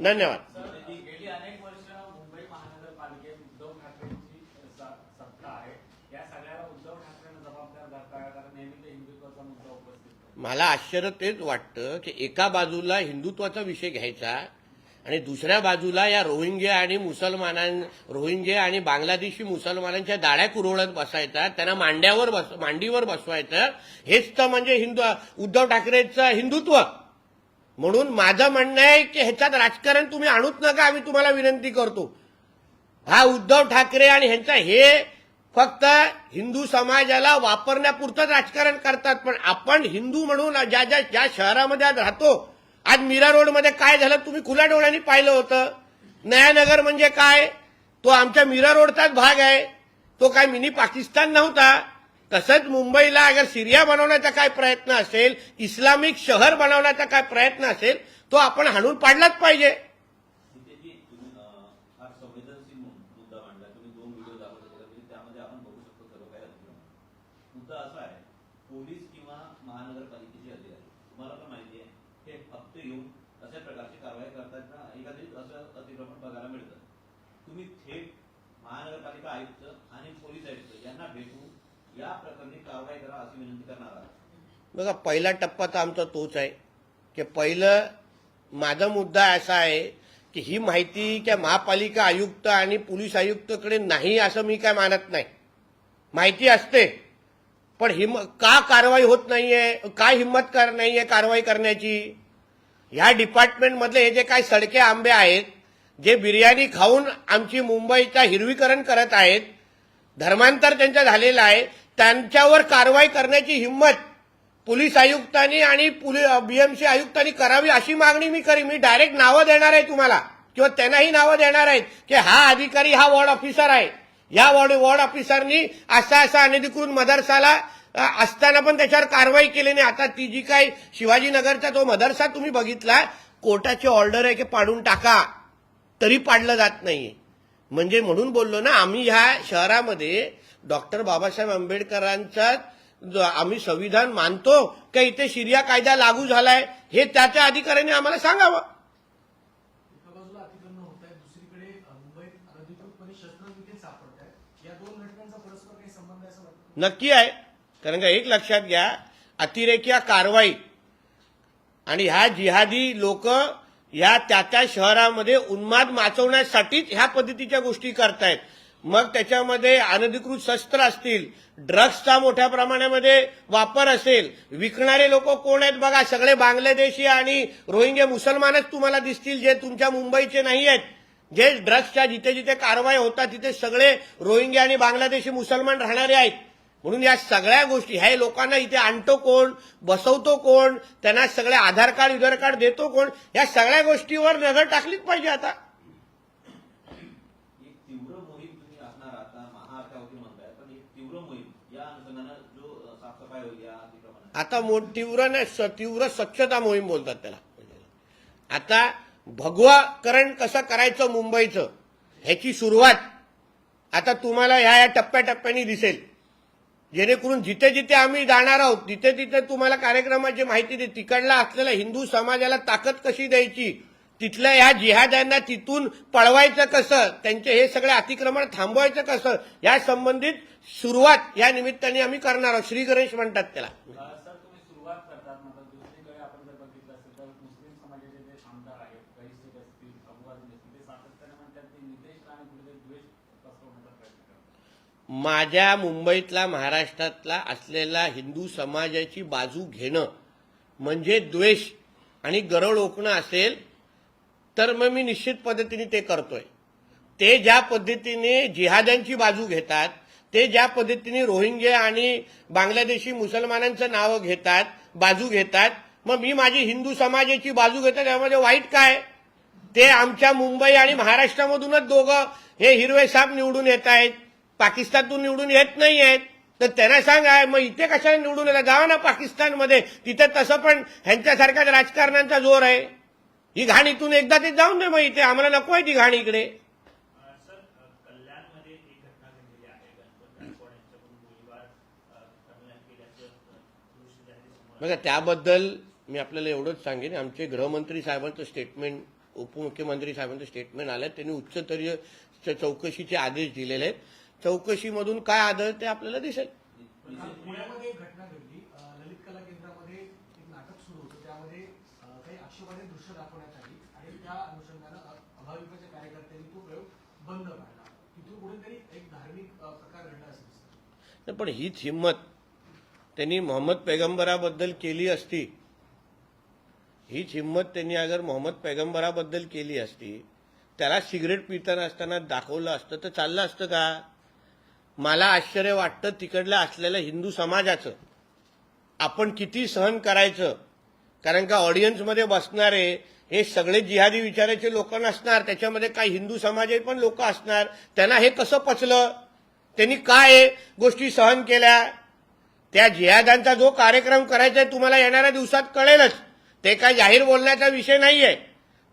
धन्यवाद. गेली अनेक वर्ष मुंबई महानगरपालिकेत उद्धव ठाकरेंची सत्ता आहे. या सगळ्याला उद्धव ठाकरेंना जबाबदार धरताय, कारण नेहमी ते हिंदुत्वाचा मुद्दा उपस्थित करतात. मला आश्चर्य तेच वाटतं की एका बाजूला हिंदुत्वाचा विषय घ्यायचा आणि दुसऱ्या बाजूला या रोहिंग्या आणि बांगलादेशी मुसलमानांच्या दाड्या कुरवळत बसायचा, त्यांना मांडीवर बसवायचं. हेच तर म्हणजे उद्धव ठाकरेंचं हिंदुत्व. म्हणून माझं म्हणणं आहे की ह्याच्यात राजकारण तुम्ही आणूच नका, आम्ही तुम्हाला विनंती करतो. हा उद्धव ठाकरे आणि ह्यांचा हे फक्त हिंदू समाजाला वापरण्यापुरतंच राजकारण करतात. पण आपण हिंदू म्हणून ज्या शहरामध्ये आज राहतो, आज मीरा रोडमध्ये काय झालं तुम्ही खुल्या डोळ्यांनी पाहिलं होतं. नयानगर म्हणजे काय? तो आमच्या मीरा रोडचाच भाग आहे. तो काय मिनी पाकिस्तान नव्हता. तसंच मुंबईला अगर सिरिया बनवण्याचा काय प्रयत्न असेल, इस्लामिक शहर बनवण्याचा काय प्रयत्न असेल, तो आपण हाणून पाडलाच पाहिजे. तुम्ही हा संवेदनशील मुद्दा मांडला. तुम्ही 2 व्हिडिओ दाखवले होते, त्यामध्ये आपण बघू शकतो सर्व काही अधिकारी. मुद्दा असा आहे, पोलीस किंवा महानगरपालिकेचे अधिकारी, तुम्हाला पण माहिती आहे, हे फक्त येऊन अशा प्रकारची कारवाई करताना एखादी असं अतिक्रमण बघायला मिळतं. तुम्ही थेट महानगरपालिका आयुक्त आणि पोलीस आयुक्त यांना भेटून या प्रकरणी कारवाई करा अशी विनंती करणार आहात. बघा, पहिला टप्पा तर आमचा तोच आहे की पहिलं माझा मुद्दा असा आहे की ही माहिती त्या महापालिका आयुक्त आणि पोलीस आयुक्तकडे नाही असं मी काय मानत नाही. माहिती असते, पण का कारवाई होत नाहीये, काय हिंमत नाहीये कारवाई करण्याची? ह्या डिपार्टमेंटमधले हे जे काही सडके आंबे आहेत, जे बिर्याणी खाऊन आमची मुंबईचा हिरवीकरण करत आहेत, धर्मांतर त्यांचं झालेलं आहे, त्यांच्यावर कारवाई करण्याची हिंमत पोलीस आयुक्तांनी आणि बीएमसी आयुक्तांनी करावी अशी मागणी मी करीन. मी डायरेक्ट नावं देणार आहे तुम्हाला, किंवा त्यांनाही नावं देणार आहेत की हा अधिकारी हा वॉर्ड ऑफिसर आहे, या वॉर्ड ऑफिसरनी असा अनधिकृत मदरसाला असताना पण त्याच्यावर कारवाई केली नाही. आता ती जी काही शिवाजीनगरचा तो मदरसा तुम्ही बघितला, कोर्टाची ऑर्डर आहे की पाडून टाका, तरी पाडलं जात नाहीये. म्हणजे म्हणून बोललो ना, आम्ही ह्या शहरामध्ये डॉक्टर बाबासाहेब आंबेडकरांचा आम्ही संविधान मानतो का इथे शरिया कायदा लागू झालाय, हे त्याच्या अधिकाऱ्यांनी आम्हाला सांगावं. एका बाजूला अतिक्रमण होत आहे, दुसरीकडे मुंबईत अनधिकृतपणे शस्त्र देखील सापडत आहेत. या 2 घटनांचा परस्पर काही संबंध आहे असं वाटतं? नक्की आहे. कारण का एक लक्षात घ्या, अतिरेकी कारवाई आणि ह्या जिहादी लोक ह्या त्या शहरामध्ये उन्माद माचवण्यासाठीच ह्या पद्धतीच्या गोष्टी करतायत. मग त्याच्यामध्ये अनधिकृत शस्त्र असतील, ड्रग्सचा मोठ्या प्रमाणामध्ये वापर असेल, विकणारे लोक कोण आहेत बघा, सगळे बांगलादेशी आणि रोहिंग्या मुसलमानच तुम्हाला दिसतील, जे तुमच्या मुंबईचे नाही आहेत. जे ड्रग्सच्या जिथे जिथे कारवाई होतात तिथे सगळे रोहिंग्या आणि बांगलादेशी मुसलमान राहणारे आहेत. म्हणून या सगळ्या गोष्टी हे लोकांना इथे आणतो कोण, बसवतो कोण, त्यांना सगळे आधार कार्ड देतो कोण, या सगळ्या गोष्टीवर नजर टाकलीच पाहिजे आता. एक तीव्र मोहीम तुम्ही असणार आता महाआर्कावरती म्हणताय, पण एक तीव्र मोहीम या अनुषंगानं जो साफसफाई होईल या अतिक्रमण आता तीव्र स्वच्छता मोहीम बोलतात त्याला. आता भगवाकरण कसं करायचं मुंबईचं ह्याची सुरुवात आता तुम्हाला ह्या टप्प्याटप्प्याने दिसेल, जेणेकरून जिथे जिथे आम्ही जाणार आहोत तिथे तिथे तुम्हाला कार्यक्रमाची माहिती दे. तिकडला असलेल्या हिंदू समाजाला ताकद कशी द्यायची, तिथल्या ह्या जिहाद्यांना तिथून पळवायचं कसं, त्यांचे हे सगळे अतिक्रमण थांबवायचं कसं, या संबंधित सुरुवात या निमित्ताने आम्ही करणार आहोत. श्री गणेश म्हणतात त्याला. सर तुम्ही सुरुवात करतात मात्र दुसरीकडे आपण जर बघितलं असेल तर मुस्लिम समाजाचे जे आमदार आहेत रईस असतील अबुआझम असतील ते सातत्याने म्हणतात की नितेश राणे कुठेतरी द्वेष पसरवण्याचा प्रयत्न करतात. माझ्या मुंबईतला महाराष्ट्रातला असलेला हिंदू समाजाची बाजू घेणं म्हणजे द्वेष आणि गरळ ओकणं असेल तर मग मी निश्चित पद्धतीने ते करतोय. ते ज्या पद्धतीने जिहाद्यांची बाजू घेतात, ते ज्या पद्धतीने रोहिंग्या आणि बांगलादेशी मुसलमानांचं नावं घेतात, बाजू घेतात, मग मी माझी हिंदू समाजाची बाजू घेतात, यामध्ये वाईट काय? ते आमच्या मुंबई आणि महाराष्ट्रामधूनच दोघं हे हिरवे साप निवडून येत आहेत, पाकिस्तानातून निवडून येत नाही आहेत. तर त्यांना सांगा मग इथे कशाला निवडून येतात, जावा ना पाकिस्तानमध्ये, तिथे तसं पण ह्यांच्यासारख्याच राजकारण्यांचा जोर आहे. ही घाण इथून एकदा ते जाऊन दे, मग इथे आम्हाला नको आहे ती घाण इकडे. सर कल्याणमध्ये एक घटना घडलेली आहे. गणपत गायकवाड यांच्याकडून गोळीबार करण्यात केल्याचं दृश्य त्यांनी समोर बघा, त्याबद्दल मी आपल्याला एवढंच सांगेन, आमचे गृहमंत्री साहेबांचं स्टेटमेंट, उपमुख्यमंत्री साहेबांचं स्टेटमेंट आलं, त्यांनी उच्चस्तरीय चौकशीचे आदेश दिलेले आहेत. चौकशीमधून काय आढळतं ते आपल्याला दिसेल. पुण्यामध्ये एक घटना घडली. ललित कला केंद्रामध्ये एक नाटक सुरू होतं, त्यामध्ये काही आक्षेपार्ह दृश्य दाखवण्यात आली आणि त्या अनुषंगानं अभाविपच्या कार्यकर्त्यांनी तो प्रयोग बंद पाडला. तिथून कुठेतरी एक धार्मिक प्रकार घडला असं दिसतं. पण हीच हिंमत त्यांनी मोहम्मद पैगंबराबद्दल केली असती, हीच हिंमत त्यांनी अगर मोहम्मद पैगंबराबद्दल केली असती, त्याला सिगरेट पिताना असताना दाखवलं असतं तर चाललं असतं का? मला आश्चर्य वाटतं तिकडल्या असलेल्या हिंदू समाजाचं, आपण किती सहन करायचं. कारण का ऑडियन्समध्ये बसणारे हे सगळे जिहादी विचाराचे लोक नसणार, त्याच्यामध्ये काही हिंदू समाजाचे पण लोक असणार. त्यांना हे कसं पचलं, त्यांनी काय गोष्टी सहन केल्या. त्या जिहाद्यांचा जो कार्यक्रम करायचा आहे तुम्हाला येणाऱ्या दिवसात कळेलच, ते काय जाहीर बोलण्याचा विषय नाहीये.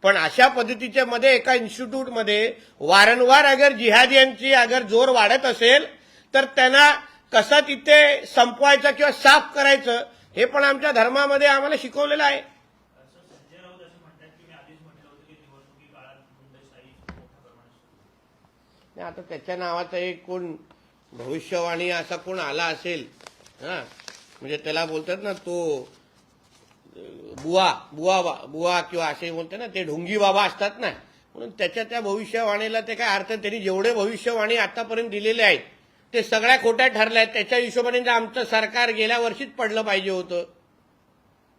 पण अशा पद्धतीच्या मध्ये एका इन्स्टिट्यूटमध्ये वारंवार अगर जिहादियांची अगर जोर वाढत असेल तर त्यांना कसं तिथे संपवायचं किंवा साफ करायचं हे पण आमच्या धर्मामध्ये आम्हाला शिकवलेलं आहे. सर संजय राऊत असं म्हणतात की मी आधीच म्हटलं होतं की निवडणुकी काळात गुंडशाही मोठ्या प्रमाणात सुरू होईल. आता त्याच्या नावाचा एक कोण भविष्यवाणी असा कोण आला असेल, हा, म्हणजे त्याला बोलतात ना तो बुवा किंवा असे बोलते ना, ते ढोंगी बाबा असतात ना, म्हणून त्याच्या त्या भविष्यवाणीला ते काय अर्थ. त्यांनी जेवढे भविष्यवाणी आतापर्यंत दिलेले आहेत ते सगळ्या खोट्या ठरल्या आहेत. त्याच्या हिशोबाने आमचं सरकार गेल्या वर्षीच पडलं पाहिजे होतं.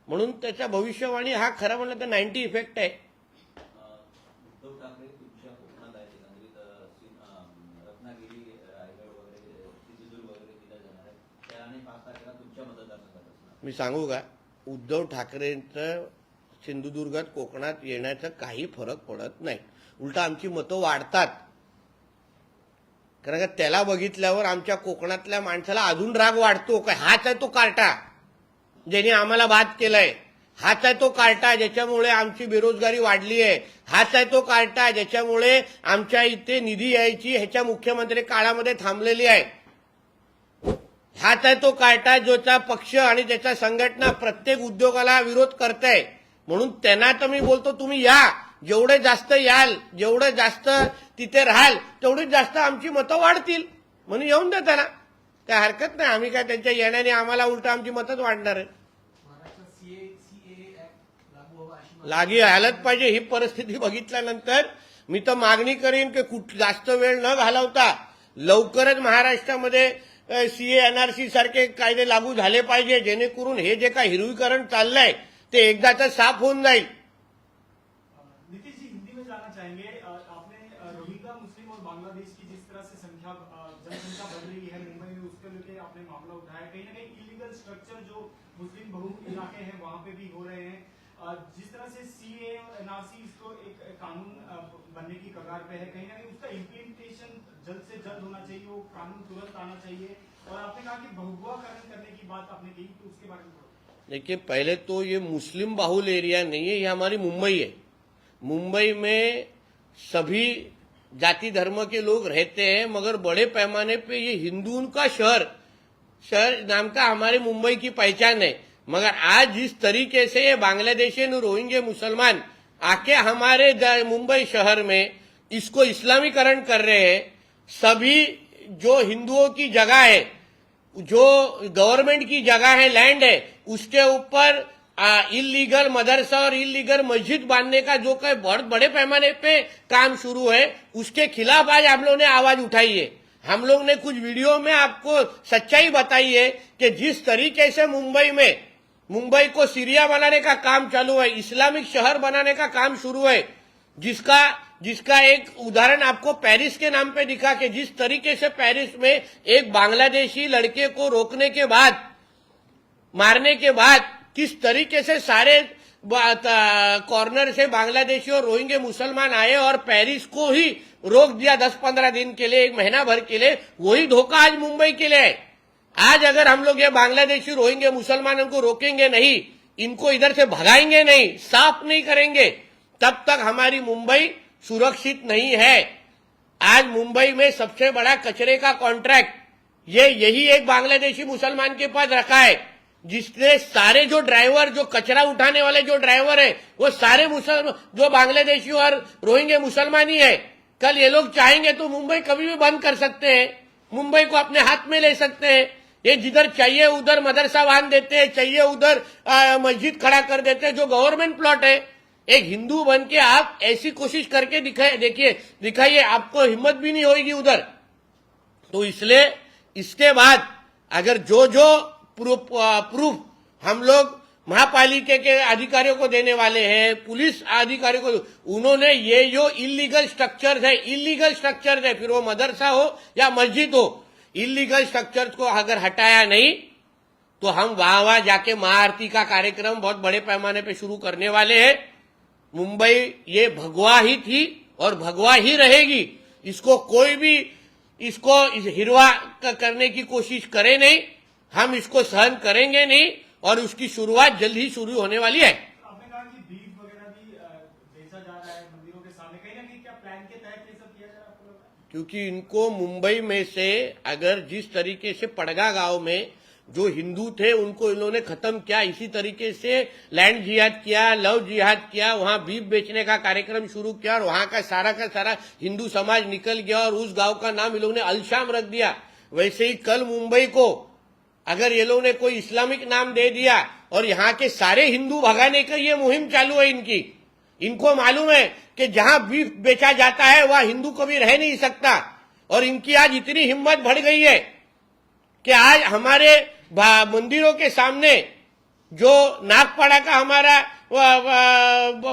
म्हणून त्याच्या भविष्यवाणी हा खरं म्हणलं तर 90 इफेक्ट आहे. उद्धव ठाकरे तुमच्या कोकणात आहेत, एकंदरीत रत्नागिरी, रायगड वगैरे, सिंधुदुर्ग वगैरे तिथे जाणार आहेत. त्या आणि 5 तारखेला तुमच्या मतदारसंघात असणार. मी सांगू का, उद्धव ठाकरेंचं सिंधुदुर्गात कोकणात येण्याचा काही फरक पडत नाही, उलट आमची मतं वाढतात. कारण का त्याला बघितल्यावर आमच्या कोकणातल्या माणसाला अजून राग वाढतो. काय हाच आहे तो कार्टा ज्याने आम्हाला बाद केलाय, हाच आहे तो कार्टा ज्याच्यामुळे आमची बेरोजगारी वाढली आहे, हाच आहे तो कार्टा ज्याच्यामुळे आमच्या इथे निधी यायची ह्याच्या मुख्यमंत्री काळामध्ये थांबलेली आहे, हाच आहे तो कार्टा ज्याचा पक्ष आणि त्याच्या संघटना प्रत्येक उद्योगाला विरोध करताय. म्हणून त्यांना तर मी बोलतो तुम्ही या, जेवढे जास्त याल, जेवढं जास्त तिथे राहाल तेवढीच जास्त आमची मतं वाढतील. म्हणून येऊन द्या त्यांना, काय हरकत नाही. आम्ही काय त्यांच्या येण्याने आम्हाला उलट आमची मतच वाढणार आहे. महाराष्ट्रात सीएए ऍक्ट लागू व्हावा अशी मागणी लागी व्हायलाच पाहिजे. ही परिस्थिती बघितल्यानंतर मी तर मागणी करीन की जास्त वेळ न घालवता लवकरच महाराष्ट्रामध्ये सीए एनआरसी सारखे कायदे लागू झाले पाहिजे, जेणेकरून हे जे काही हिरवीकरण चाललंय ते एकदाच साफ होऊन जाईल. नीतीश जी हिंदी में जाना चाहेंगे आपने रोहिंग्या मुस्लिम और बांग्लादेश की जिस तरह से जनसंख्या बढ़ रही है मुंबई में, उसके लेके आपने मामला उठाया। कहीं ना कहीं इलीगल स्ट्रक्चर जो मुस्लिम बहुल इलाके हैं वहां पे भी हो रहे हैं। जिस तरह से सीए और एनआरसी इसको एक कानून बनने की कगार पे है, कहीं ना कहीं उसका इम्प्लीमेंटेशन जल्द से जल्द होना चाहिए, वो कानून तुरंत आना चाहिए। और आपने कहा कि भगुआकरण करने की बात आपने कही, तो उसके बारे में देखिए, पहले तो ये मुस्लिम बाहुल एरिया नहीं है, ये हमारी मुंबई है। मुंबई में सभी जाति धर्म के लोग रहते हैं, मगर बड़े पैमाने पे ये हिंदुओं का शहर नाम का हमारे मुंबई की पहचान है। मगर आज जिस तरीके से ये बांग्लादेशी और रोहिंग्या मुसलमान आके हमारे मुंबई शहर में इसको इस्लामीकरण कर रहे हैं, सभी जो हिंदुओं की जगह है, जो गवर्नमेंट की जगह है, लैंड है, उसके ऊपर इलीगल मदरसा और इलीगल मस्जिद बांधने का जो कि बहुत बड़े पैमाने पे काम शुरू है, उसके खिलाफ आज हम लोग ने आवाज उठाई है। हम लोग ने कुछ वीडियो में आपको सच्चाई बताई है कि जिस तरीके से मुंबई को सीरिया बनाने का काम चालू है, इस्लामिक शहर बनाने का काम शुरू है, जिसका एक उदाहरण आपको पेरिस के नाम पे दिखा कि जिस तरीके से पेरिस में एक बांग्लादेशी लड़के को रोकने के बाद, मारने के बाद, किस तरीके से सारे कॉर्नर से बांग्लादेशी और रोहिंग्या मुसलमान आए और पेरिस को ही रोक दिया 10-15 दिन के लिए, 1 महीना भर के लिए। वही धोखा आज मुंबई के लिए है। आज अगर हम लोग ये बांग्लादेशी रोहिंग्या मुसलमानों को रोकेंगे नहीं, इनको इधर से भगाएंगे नहीं, साफ नहीं करेंगे, तब तक हमारी मुंबई सुरक्षित नहीं है। आज मुंबई में सबसे बड़ा कचरे का कॉन्ट्रैक्ट यही एक बांग्लादेशी मुसलमान के पास रखा है, जिसने सारे जो ड्राइवर, जो कचरा उठाने वाले जो ड्राइवर है, वो सारे जो बांग्लादेशी और रोहिंग्या मुसलमान ही है। कल ये लोग चाहेंगे तो मुंबई कभी भी बंद कर सकते हैं, मुंबई को अपने हाथ में ले सकते हैं। ये जिधर चाहिए उधर मदरसा बांध देते हैं, चाहिए उधर मस्जिद खड़ा कर देते हैं, जो गवर्नमेंट प्लॉट है। एक हिंदू बन के आप ऐसी कोशिश करके दिखाइए, आपको हिम्मत भी नहीं होगी उधर। तो इसलिए इसके बाद अगर जो प्रूफ हम लोग महापालिका के अधिकारियों को देने वाले हैं, पुलिस अधिकारियों को, उन्होंने ये जो इलीगल स्ट्रक्चर है, फिर वो मदरसा हो या मस्जिद हो, इलीगल स्ट्रक्चर्स को अगर हटाया नहीं तो हम वहां जाके महाआरती का कार्यक्रम बहुत बड़े पैमाने पे शुरू करने वाले हैं। मुंबई ये भगवा ही थी और भगवा ही रहेगी। इसको कोई भी हिरवा करने की कोशिश करे नहीं, हम इसको सहन करेंगे नहीं, और उसकी शुरुआत जल्द ही शुरू होने वाली है। आपने कहा कि बीफ वगैरह भी बेचा जा रहा है मंदिरों के सामने, कहीं ना कहीं क्या प्लान के तहत ये सब किया जा रहा है आपको लग रहा है? क्योंकि इनको मुंबई में से अगर जिस तरीके से पड़गा गांव में जो हिंदू थे उनको इन्होंने खत्म किया, इसी तरीके से लैंड जिहाद किया, लव जिहाद किया, वहां बीफ बेचने का कार्यक्रम शुरू किया और वहां का सारा हिंदू समाज निकल गया और उस गांव का नाम इन लोगों ने अलशाम रख दिया। वैसे ही कल मुंबई को अगर ये लोगों ने कोई इस्लामिक नाम दे दिया और यहाँ के सारे हिंदू भगाने का ये मुहिम चालू है इनकी, इनको मालूम है कि जहां बीफ बेचा जाता है वहां हिंदू कभी रह नहीं सकता। और इनकी आज इतनी हिम्मत बढ़ गई है कि आज हमारे मंदिरों के सामने जो नागपाड़ा का हमारा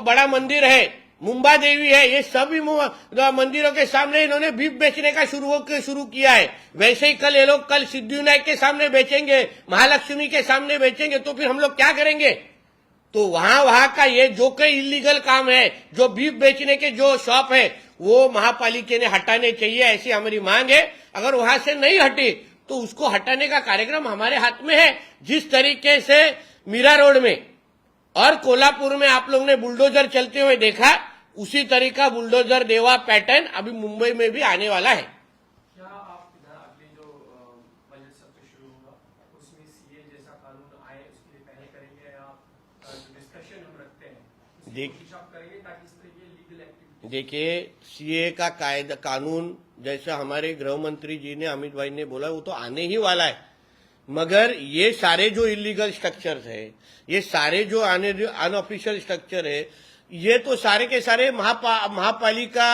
बड़ा मंदिर है, मुंबा देवी है, ये सभी मंदिरों के सामने इन्होंने बीफ बेचने का शुरू किया है। वैसे ही कल ये लोग कल सिद्धिविनायक के सामने बेचेंगे, महालक्ष्मी के सामने बेचेंगे, तो फिर हम लोग क्या करेंगे? तो वहां का ये जो कोई इलीगल काम है, जो बीफ बेचने के जो शॉप है, वो महापालिका ने हटाने चाहिए, ऐसी हमारी मांग है। अगर वहां से नहीं हटी तो उसको हटाने का कार्यक्रम हमारे हाथ में है। जिस तरीके से मीरा रोड में और कोल्हापुर में आप लोग ने बुलडोजर चलते हुए देखा, उसी तरीका बुलडोजर देवा पैटर्न अभी मुंबई में भी आने वाला है। क्या आप इधर अगले जो बजट सत्र शुरू होगा उसमें सीए जैसा कानून आए उसके लिए पहले करेंगे, या जो डिस्कशन हम रखते हैं उसकी कोशिश आप करेंगे ताकि इस तरह की लीगल एक्टिविटी? देखिए, सीए का कानून जैसा हमारे गृह मंत्री जी ने, अमित भाई ने बोला, वो तो आने ही वाला है। मगर ये सारे जो इलीगल स्ट्रक्चर्स है, ये सारे जो अनऑफिशियल स्ट्रक्चर है, ये तो सारे के सारे महापालिका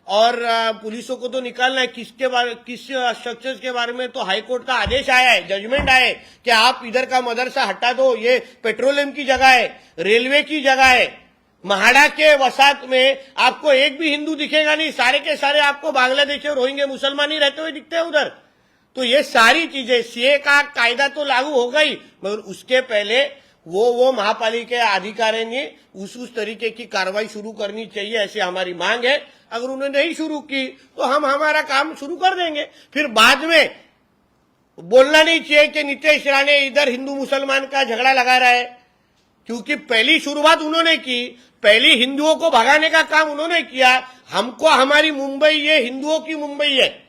और पुलिसों को तो निकालना है। किस स्ट्रक्चर्स के बारे में तो हाईकोर्ट का आदेश आया है, जजमेंट आया है कि आप इधर का मदरसा हटा दो, ये पेट्रोलियम की जगह है, रेलवे की जगह है, महाड़ा के वसात में आपको एक भी हिंदू दिखेगा नहीं, सारे के सारे आपको बांग्लादेशी और रोहिंग्या मुसलमान ही रहते हुए दिखते हैं उधर। तो ये सारी चीजें, सीए का कायदा तो लागू होगा ही, मगर उसके पहले वो महापालिका अधिकारी ने उस तरीके की कार्रवाई शुरू करनी चाहिए, ऐसी हमारी मांग है। अगर उन्होंने नहीं शुरू की तो हम हमारा काम शुरू कर देंगे। फिर बाद में बोलना नहीं चाहिए कि नीतीश राणे इधर हिंदू मुसलमान का झगड़ा लगा रहा है, क्योंकि पहली शुरुआत उन्होंने की, पहली हिंदुओं को भगाने का काम उन्होंने किया। हमको हमारी मुंबई ये हिंदुओं की मुंबई है,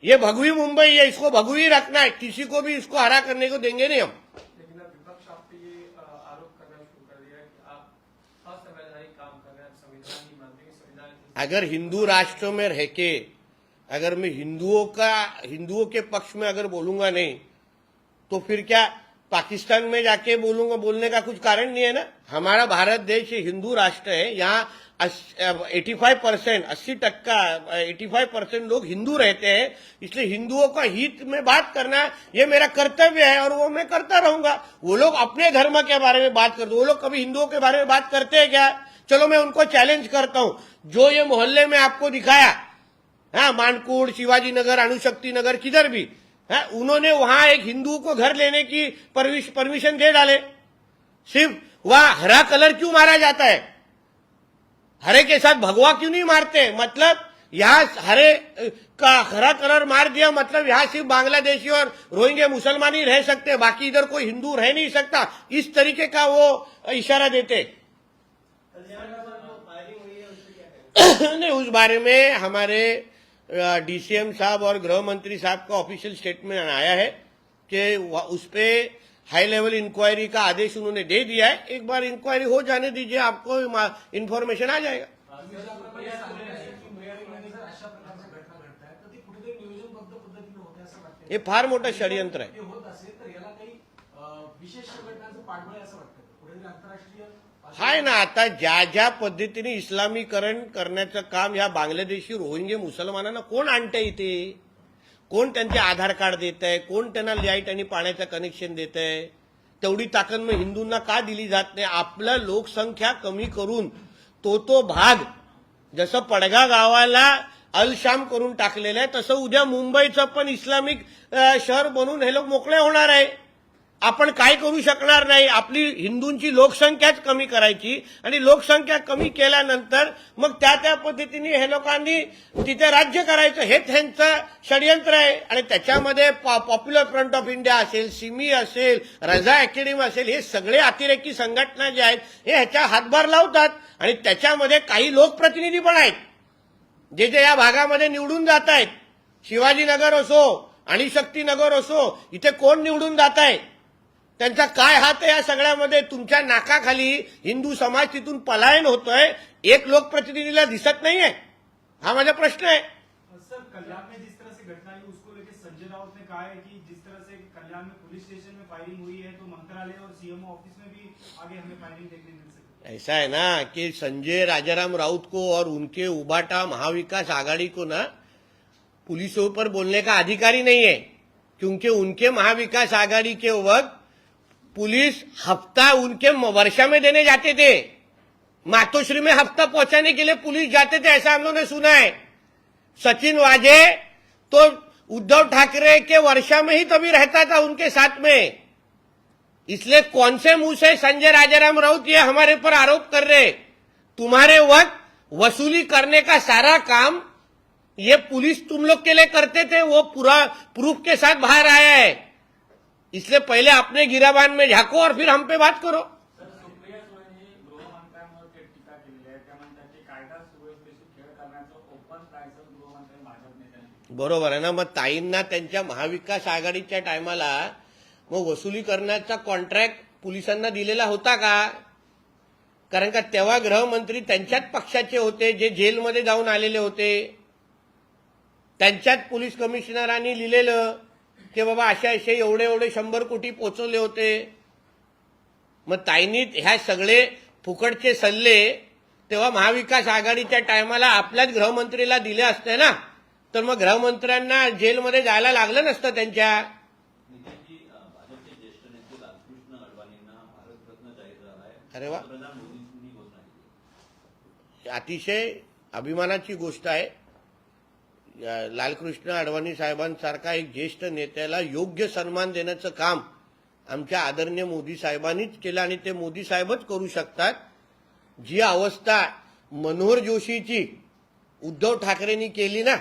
ये भगवी मुंबई है, इसको भगवी रखना है, किसी को भी इसको हरा करने को देंगे नहीं हम। लेकिन अब विपक्ष आप पे ये आरोप करना शुरू कर दिया है कि आप असंवैधानिक काम कर रहे हैं, आप संविधान नहीं मानते कि संविधान अगर हिंदू राष्ट्र में रह के अगर मैं हिंदुओं के पक्ष में अगर बोलूंगा नहीं, तो फिर क्या पाकिस्तान में जाके बोलूंगा? बोलने का कुछ कारण नहीं है ना। हमारा भारत देश हिंदू राष्ट्र है, यहाँ 85% 85% लोग हिंदू रहते हैं, इसलिए हिंदुओं का हित में बात करना ये मेरा कर्तव्य है और वो मैं करता रहूंगा। वो लोग अपने धर्म के बारे में बात करते, वो लोग कभी हिंदुओं के बारे में बात करते हैं क्या? चलो मैं उनको चैलेंज करता हूं, जो ये मोहल्ले में आपको दिखाया, हाँ, मानकुड़, शिवाजी नगर, अणुशक्ति नगर, किधर भी है, उन्होंने वहां एक हिंदू को घर लेने की परमिशन दे डाले। सिर्फ वहां हरा कलर क्यों मारा जाता है? हरे के साथ भगवा क्यों नहीं मारते? मतलब यहां हरे का हरा कलर मार दिया, मतलब यहां सिर्फ बांग्लादेशी और रोहिंग्या मुसलमान ही रह सकते, बाकी इधर कोई हिंदू रह नहीं सकता, इस तरीके का वो इशारा देते। नहीं, उस बारे में हमारे डीसीएम साहब और गृह मंत्री साहब का ऑफिशियल स्टेटमेंट आया है कि उस पे हाई लेवल इंक्वायरी का आदेश उन्होंने दे दिया है। एक बार इंक्वायरी हो जाने दीजिए, आपको इन्फॉर्मेशन आ जाएगा। हे फार मोठं षडयंत्र आहे। हाय ना, आता ज्या पद्धतीने इस्लामीकरण करण्याचं काम या बांगलादेशी रोहिंग्या मुसलमानांना कोण आणतंय इथे? कोण त्यांचे आधार कार्ड देत आहे? कोण त्यांना लाईट आणि पाण्याचं कनेक्शन देत आहे? तेवढी ताकद मग हिंदूंना का दिली जात नाही? आपलं लोकसंख्या कमी करून तो भाग, जसं पडगा गावाला अलशाम करून टाकलेलं आहे, तसं उद्या मुंबईचं पण इस्लामिक शहर बनून हे लोक मोकळे होणार आहे। आपण काय करू शकणार नाही, आपली हिंदूंची लोकसंख्याच कमी करायची आणि लोकसंख्या कमी केल्यानंतर मग त्या पद्धतीने हे लोकांनी तिथे राज्य करायचं, हे त्यांचं षडयंत्र आहे। आणि त्याच्यामध्ये पॉप्युलर फ्रंट ऑफ इंडिया असेल, सिमी असेल, रजा अकॅडमी असेल, हे सगळे अतिरेकी संघटना जे आहेत हे ह्याच्या हातभार लावतात आणि त्याच्यामध्ये काही लोकप्रतिनिधी पण आहेत जे या भागामध्ये निवडून जात आहेत। शिवाजीनगर असो, अणुशक्तीनगर असो, इथे कोण निवडून जात आहे? त्यांचा काय हात आहे या सगळ्यामध्ये? तुमच्या नाकाखाली हिंदू समाज तिथून पलायन होतोय, एक लोकप्रतिनिधीला दिसत नाहीये। हा माझा प्रश्न आहे। सर, कल्याण में जिस तरह से घटना हुई उसको लेकर संजय राउत ने कहा है कि जिस तरह से कल्याण में पुलिस स्टेशन में फायरिंग हुई है तो मंत्रालय और सीएमओ ऑफिस में भी आगे हमें फायरिंग देखने मिल सकती है। ऐसा है ना कि संजय राजाराम राउत को और उनके उबाटा महाविकास आघाड़ी को ना पुलिसों पर बोलने का अधिकारी नहीं है, क्योंकि उनके महाविकास आघाड़ी के वक्त पुलिस हफ्ता उनके वर्षा में देने जाते थे, मातोश्री में हफ्ता पहुंचाने के लिए पुलिस जाते थे, ऐसा हम लोगों ने सुना है। सचिन वाजे तो उद्धव ठाकरे के वर्षा में ही तभी रहता था उनके साथ में। इसलिए कौन से मुंह से संजय राजाराम राउत ये हमारे पर आरोप कर रहे? तुम्हारे वक्त वसूली करने का सारा काम ये पुलिस तुम लोग के लिए करते थे, वो पूरा प्रूफ के साथ बाहर आया है। इसलिए पहले अपने गिराबान में झाको और फिर हम पे बात करो। सर, सुप्रिया सुळेंनी गृहमंत्र्यांवर टीका केलेली आहे, त्या म्हणतात की कायदा सुव्यवस्थेशी खेळ करण्याचं ओपन लायसन्स गृहमंत्री भाजप नेत्यांनी। बरोबर आहे ना, मग ताईंना त्यांच्या महाविकास आघाडीच्या टायमाला मग वसुली करण्याचा कॉन्ट्रॅक्ट पोलिसांना दिलेला होता का? कारण का तेव्हा गृहमंत्री त्यांच्याच पक्षाचे होते, जे जेलमध्ये जाऊन आलेले होते, त्यांच्याच पोलीस कमिशनरांनी लिहिलेलं की बाबा अशा एवढे 100 कोटी पोचवले होते। मग ताईंनी ह्या सगळे फुकटचे सल्ले तेव्हा महाविकास आघाडीच्या टायमाला आपल्याच गृहमंत्रीला दिले असते ना, तर मग गृहमंत्र्यांना जेलमध्ये जायला लागलं नसतं त्यांच्या। नितीनजी, भाजपचे ज्येष्ठ नेते लालकृष्ण अडवाणींना भारतरत्न जाहीर झाला आहे। अरे वा। पंतप्रधान मोदींनी घोषणा केली। अतिशय अभिमानाची गोष्ट आहे. लालकृष्ण अडवाणी साहेबांसारखा एक ज्येष्ठ नेत्याला योग्य सन्मान देण्याचं काम आमच्या आदरणीय मोदी साहेबांनीच केलं आणि ते मोदी साहेबच करू शकतात. जी अवस्था मनोहर जोशीची उद्धव ठाकरेंनी केली ना,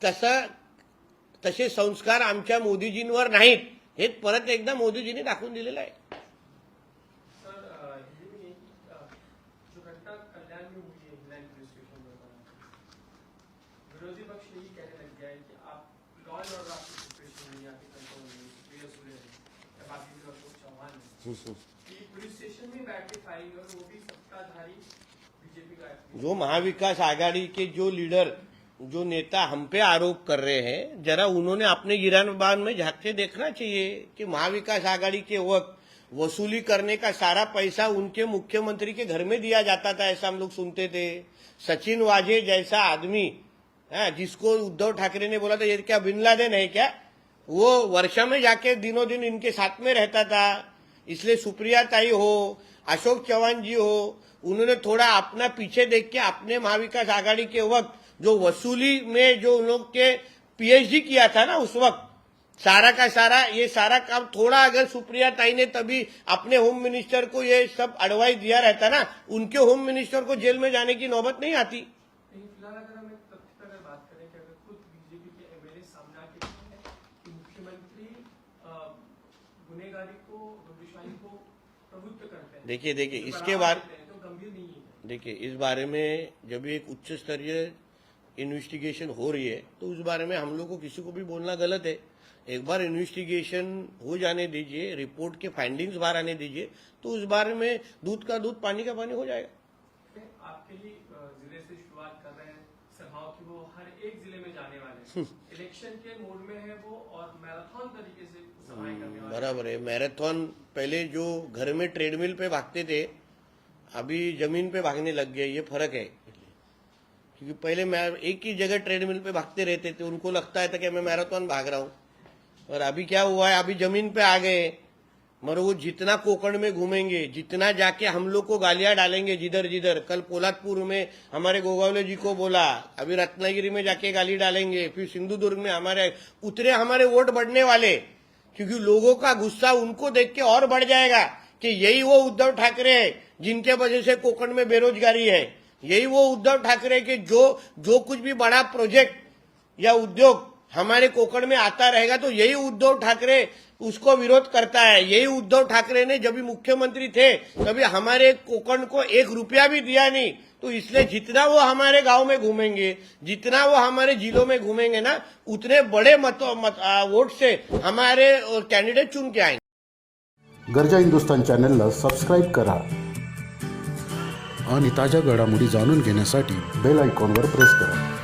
तसे संस्कार आमच्या मोदीजींवर नाहीत. हे परत एकदा मोदीजींनी दाखवून दिलेलं आहे. सर हिंदी में जो घटना कल्याण में हुई है इंग्लैंड पुलिस स्टेशन में, विरोधी पक्ष यही कहने लग गया है कि आप लॉ एंड ऑर्डर आपकी सिचुएशन में आपके कंट्रोल में प्रिया सुरे या बाकी जो अशोक चौहान है कि पुलिस स्टेशन में बैठ के फायरिंग और वो भी सत्ताधारी बीजेपी का है। जो महाविकास आघाड़ी के जो लीडर जो नेता हम पे आरोप कर रहे हैं, जरा उन्होंने अपने गिरानबान में झांक के देखना चाहिए कि महाविकास आघाड़ी के वक्त वसूली करने का सारा पैसा उनके मुख्यमंत्री के घर में दिया जाता था, ऐसा हम लोग सुनते थे. सचिन वाजे जैसा आदमी जिसको उद्धव ठाकरे ने बोला था ये क्या बिन लादेन है क्या, वो वर्षा में जाके दिनों दिन इनके साथ में रहता था. इसलिए सुप्रिया ताई हो, अशोक चौहान जी हो, उन्होंने थोड़ा अपना पीछे देख के अपने महाविकास आघाड़ी के वक्त जो वसूली में जो उन लोग के पीएचडी किया था ना, उस वक्त सारा का सारा ये सारा काम थोड़ा अगर सुप्रिया ताई ने तभी अपने होम मिनिस्टर को ये सब एडवाइस दिया रहता ना, उनके होम मिनिस्टर को जेल में जाने की नौबत नहीं आती. लेकिन फिलहाल अगर हम एक तथ्य पर अगर बात करें कि अगर खुद बीजेपी के एमएलए सामने आके कहते हैं कि मुख्यमंत्री गुनेगारी को दुष्टाई को प्रभुत्व करते हैं, देखिए तो इसके बढ़ावा बारे देते हैं, तो गंभीर नहीं है. देखिए इस बारे में जब एक उच्च स्तरीय इन्वेस्टिगेशन हो रही है तो उस बारे में हम लोग को किसी को भी बोलना गलत है. एक बार इन्वेस्टिगेशन हो जाने दीजिए, रिपोर्ट के फाइंडिंग्स बाहर आने दीजिए, तो उस बारे में दूध का दूध पानी का पानी हो जाएगा. आपके ही जिले से शुरुआत कर रहे हैं सभाओं की, वो हर एक जिले में जाने वाले हैं. इलेक्शन के मोड में है वो और मैराथन तरीके से सभाएं करने वाले. बराबर है. मैराथन पहले जो घर में ट्रेडमिल पे भागते थे, अभी जमीन पे भागने लग गए. ये फर्क है. क्योंकि पहले मैं एक ही जगह ट्रेडमिल पे भागते रहते थे, उनको लगता है था कि मैं मैराथन भाग रहा हूं. और अभी क्या हुआ है, अभी जमीन पे आ गए. मगर वो जितना कोकण में घूमेंगे, जितना जाके हम लोग को गालियां डालेंगे जिधर जिधर, कल पोलादपुर में हमारे गोगावले जी को बोला, अभी रत्नागिरी में जाके गाली डालेंगे, फिर सिंधुदुर्ग में हमारे उतरे हमारे वोट बढ़ने वाले. क्योंकि लोगों का गुस्सा उनको देख के और बढ़ जाएगा कि यही वो उद्धव ठाकरे है जिनके वजह से कोकण में बेरोजगारी है. यही वो उद्धव ठाकरे के जो कुछ भी बड़ा प्रोजेक्ट या उद्योग हमारे कोकण में आता रहेगा, तो यही उद्धव ठाकरे उसको विरोध करता है. यही उद्धव ठाकरे ने जब भी मुख्यमंत्री थे तभी हमारे कोकण को 1 रुपया भी दिया नहीं. तो इसलिए जितना वो हमारे गांव में घूमेंगे, जितना वो हमारे जिलों में घूमेंगे ना, उतने बड़े वोट से हमारे कैंडिडेट चुन के आएंगे. गरजा हिंदुस्तान चॅनलला सबस्क्राईब करा आणि ताज्या घडामोडी जाणून घेण्यासाठी बेल आयकॉनवर प्रेस करा.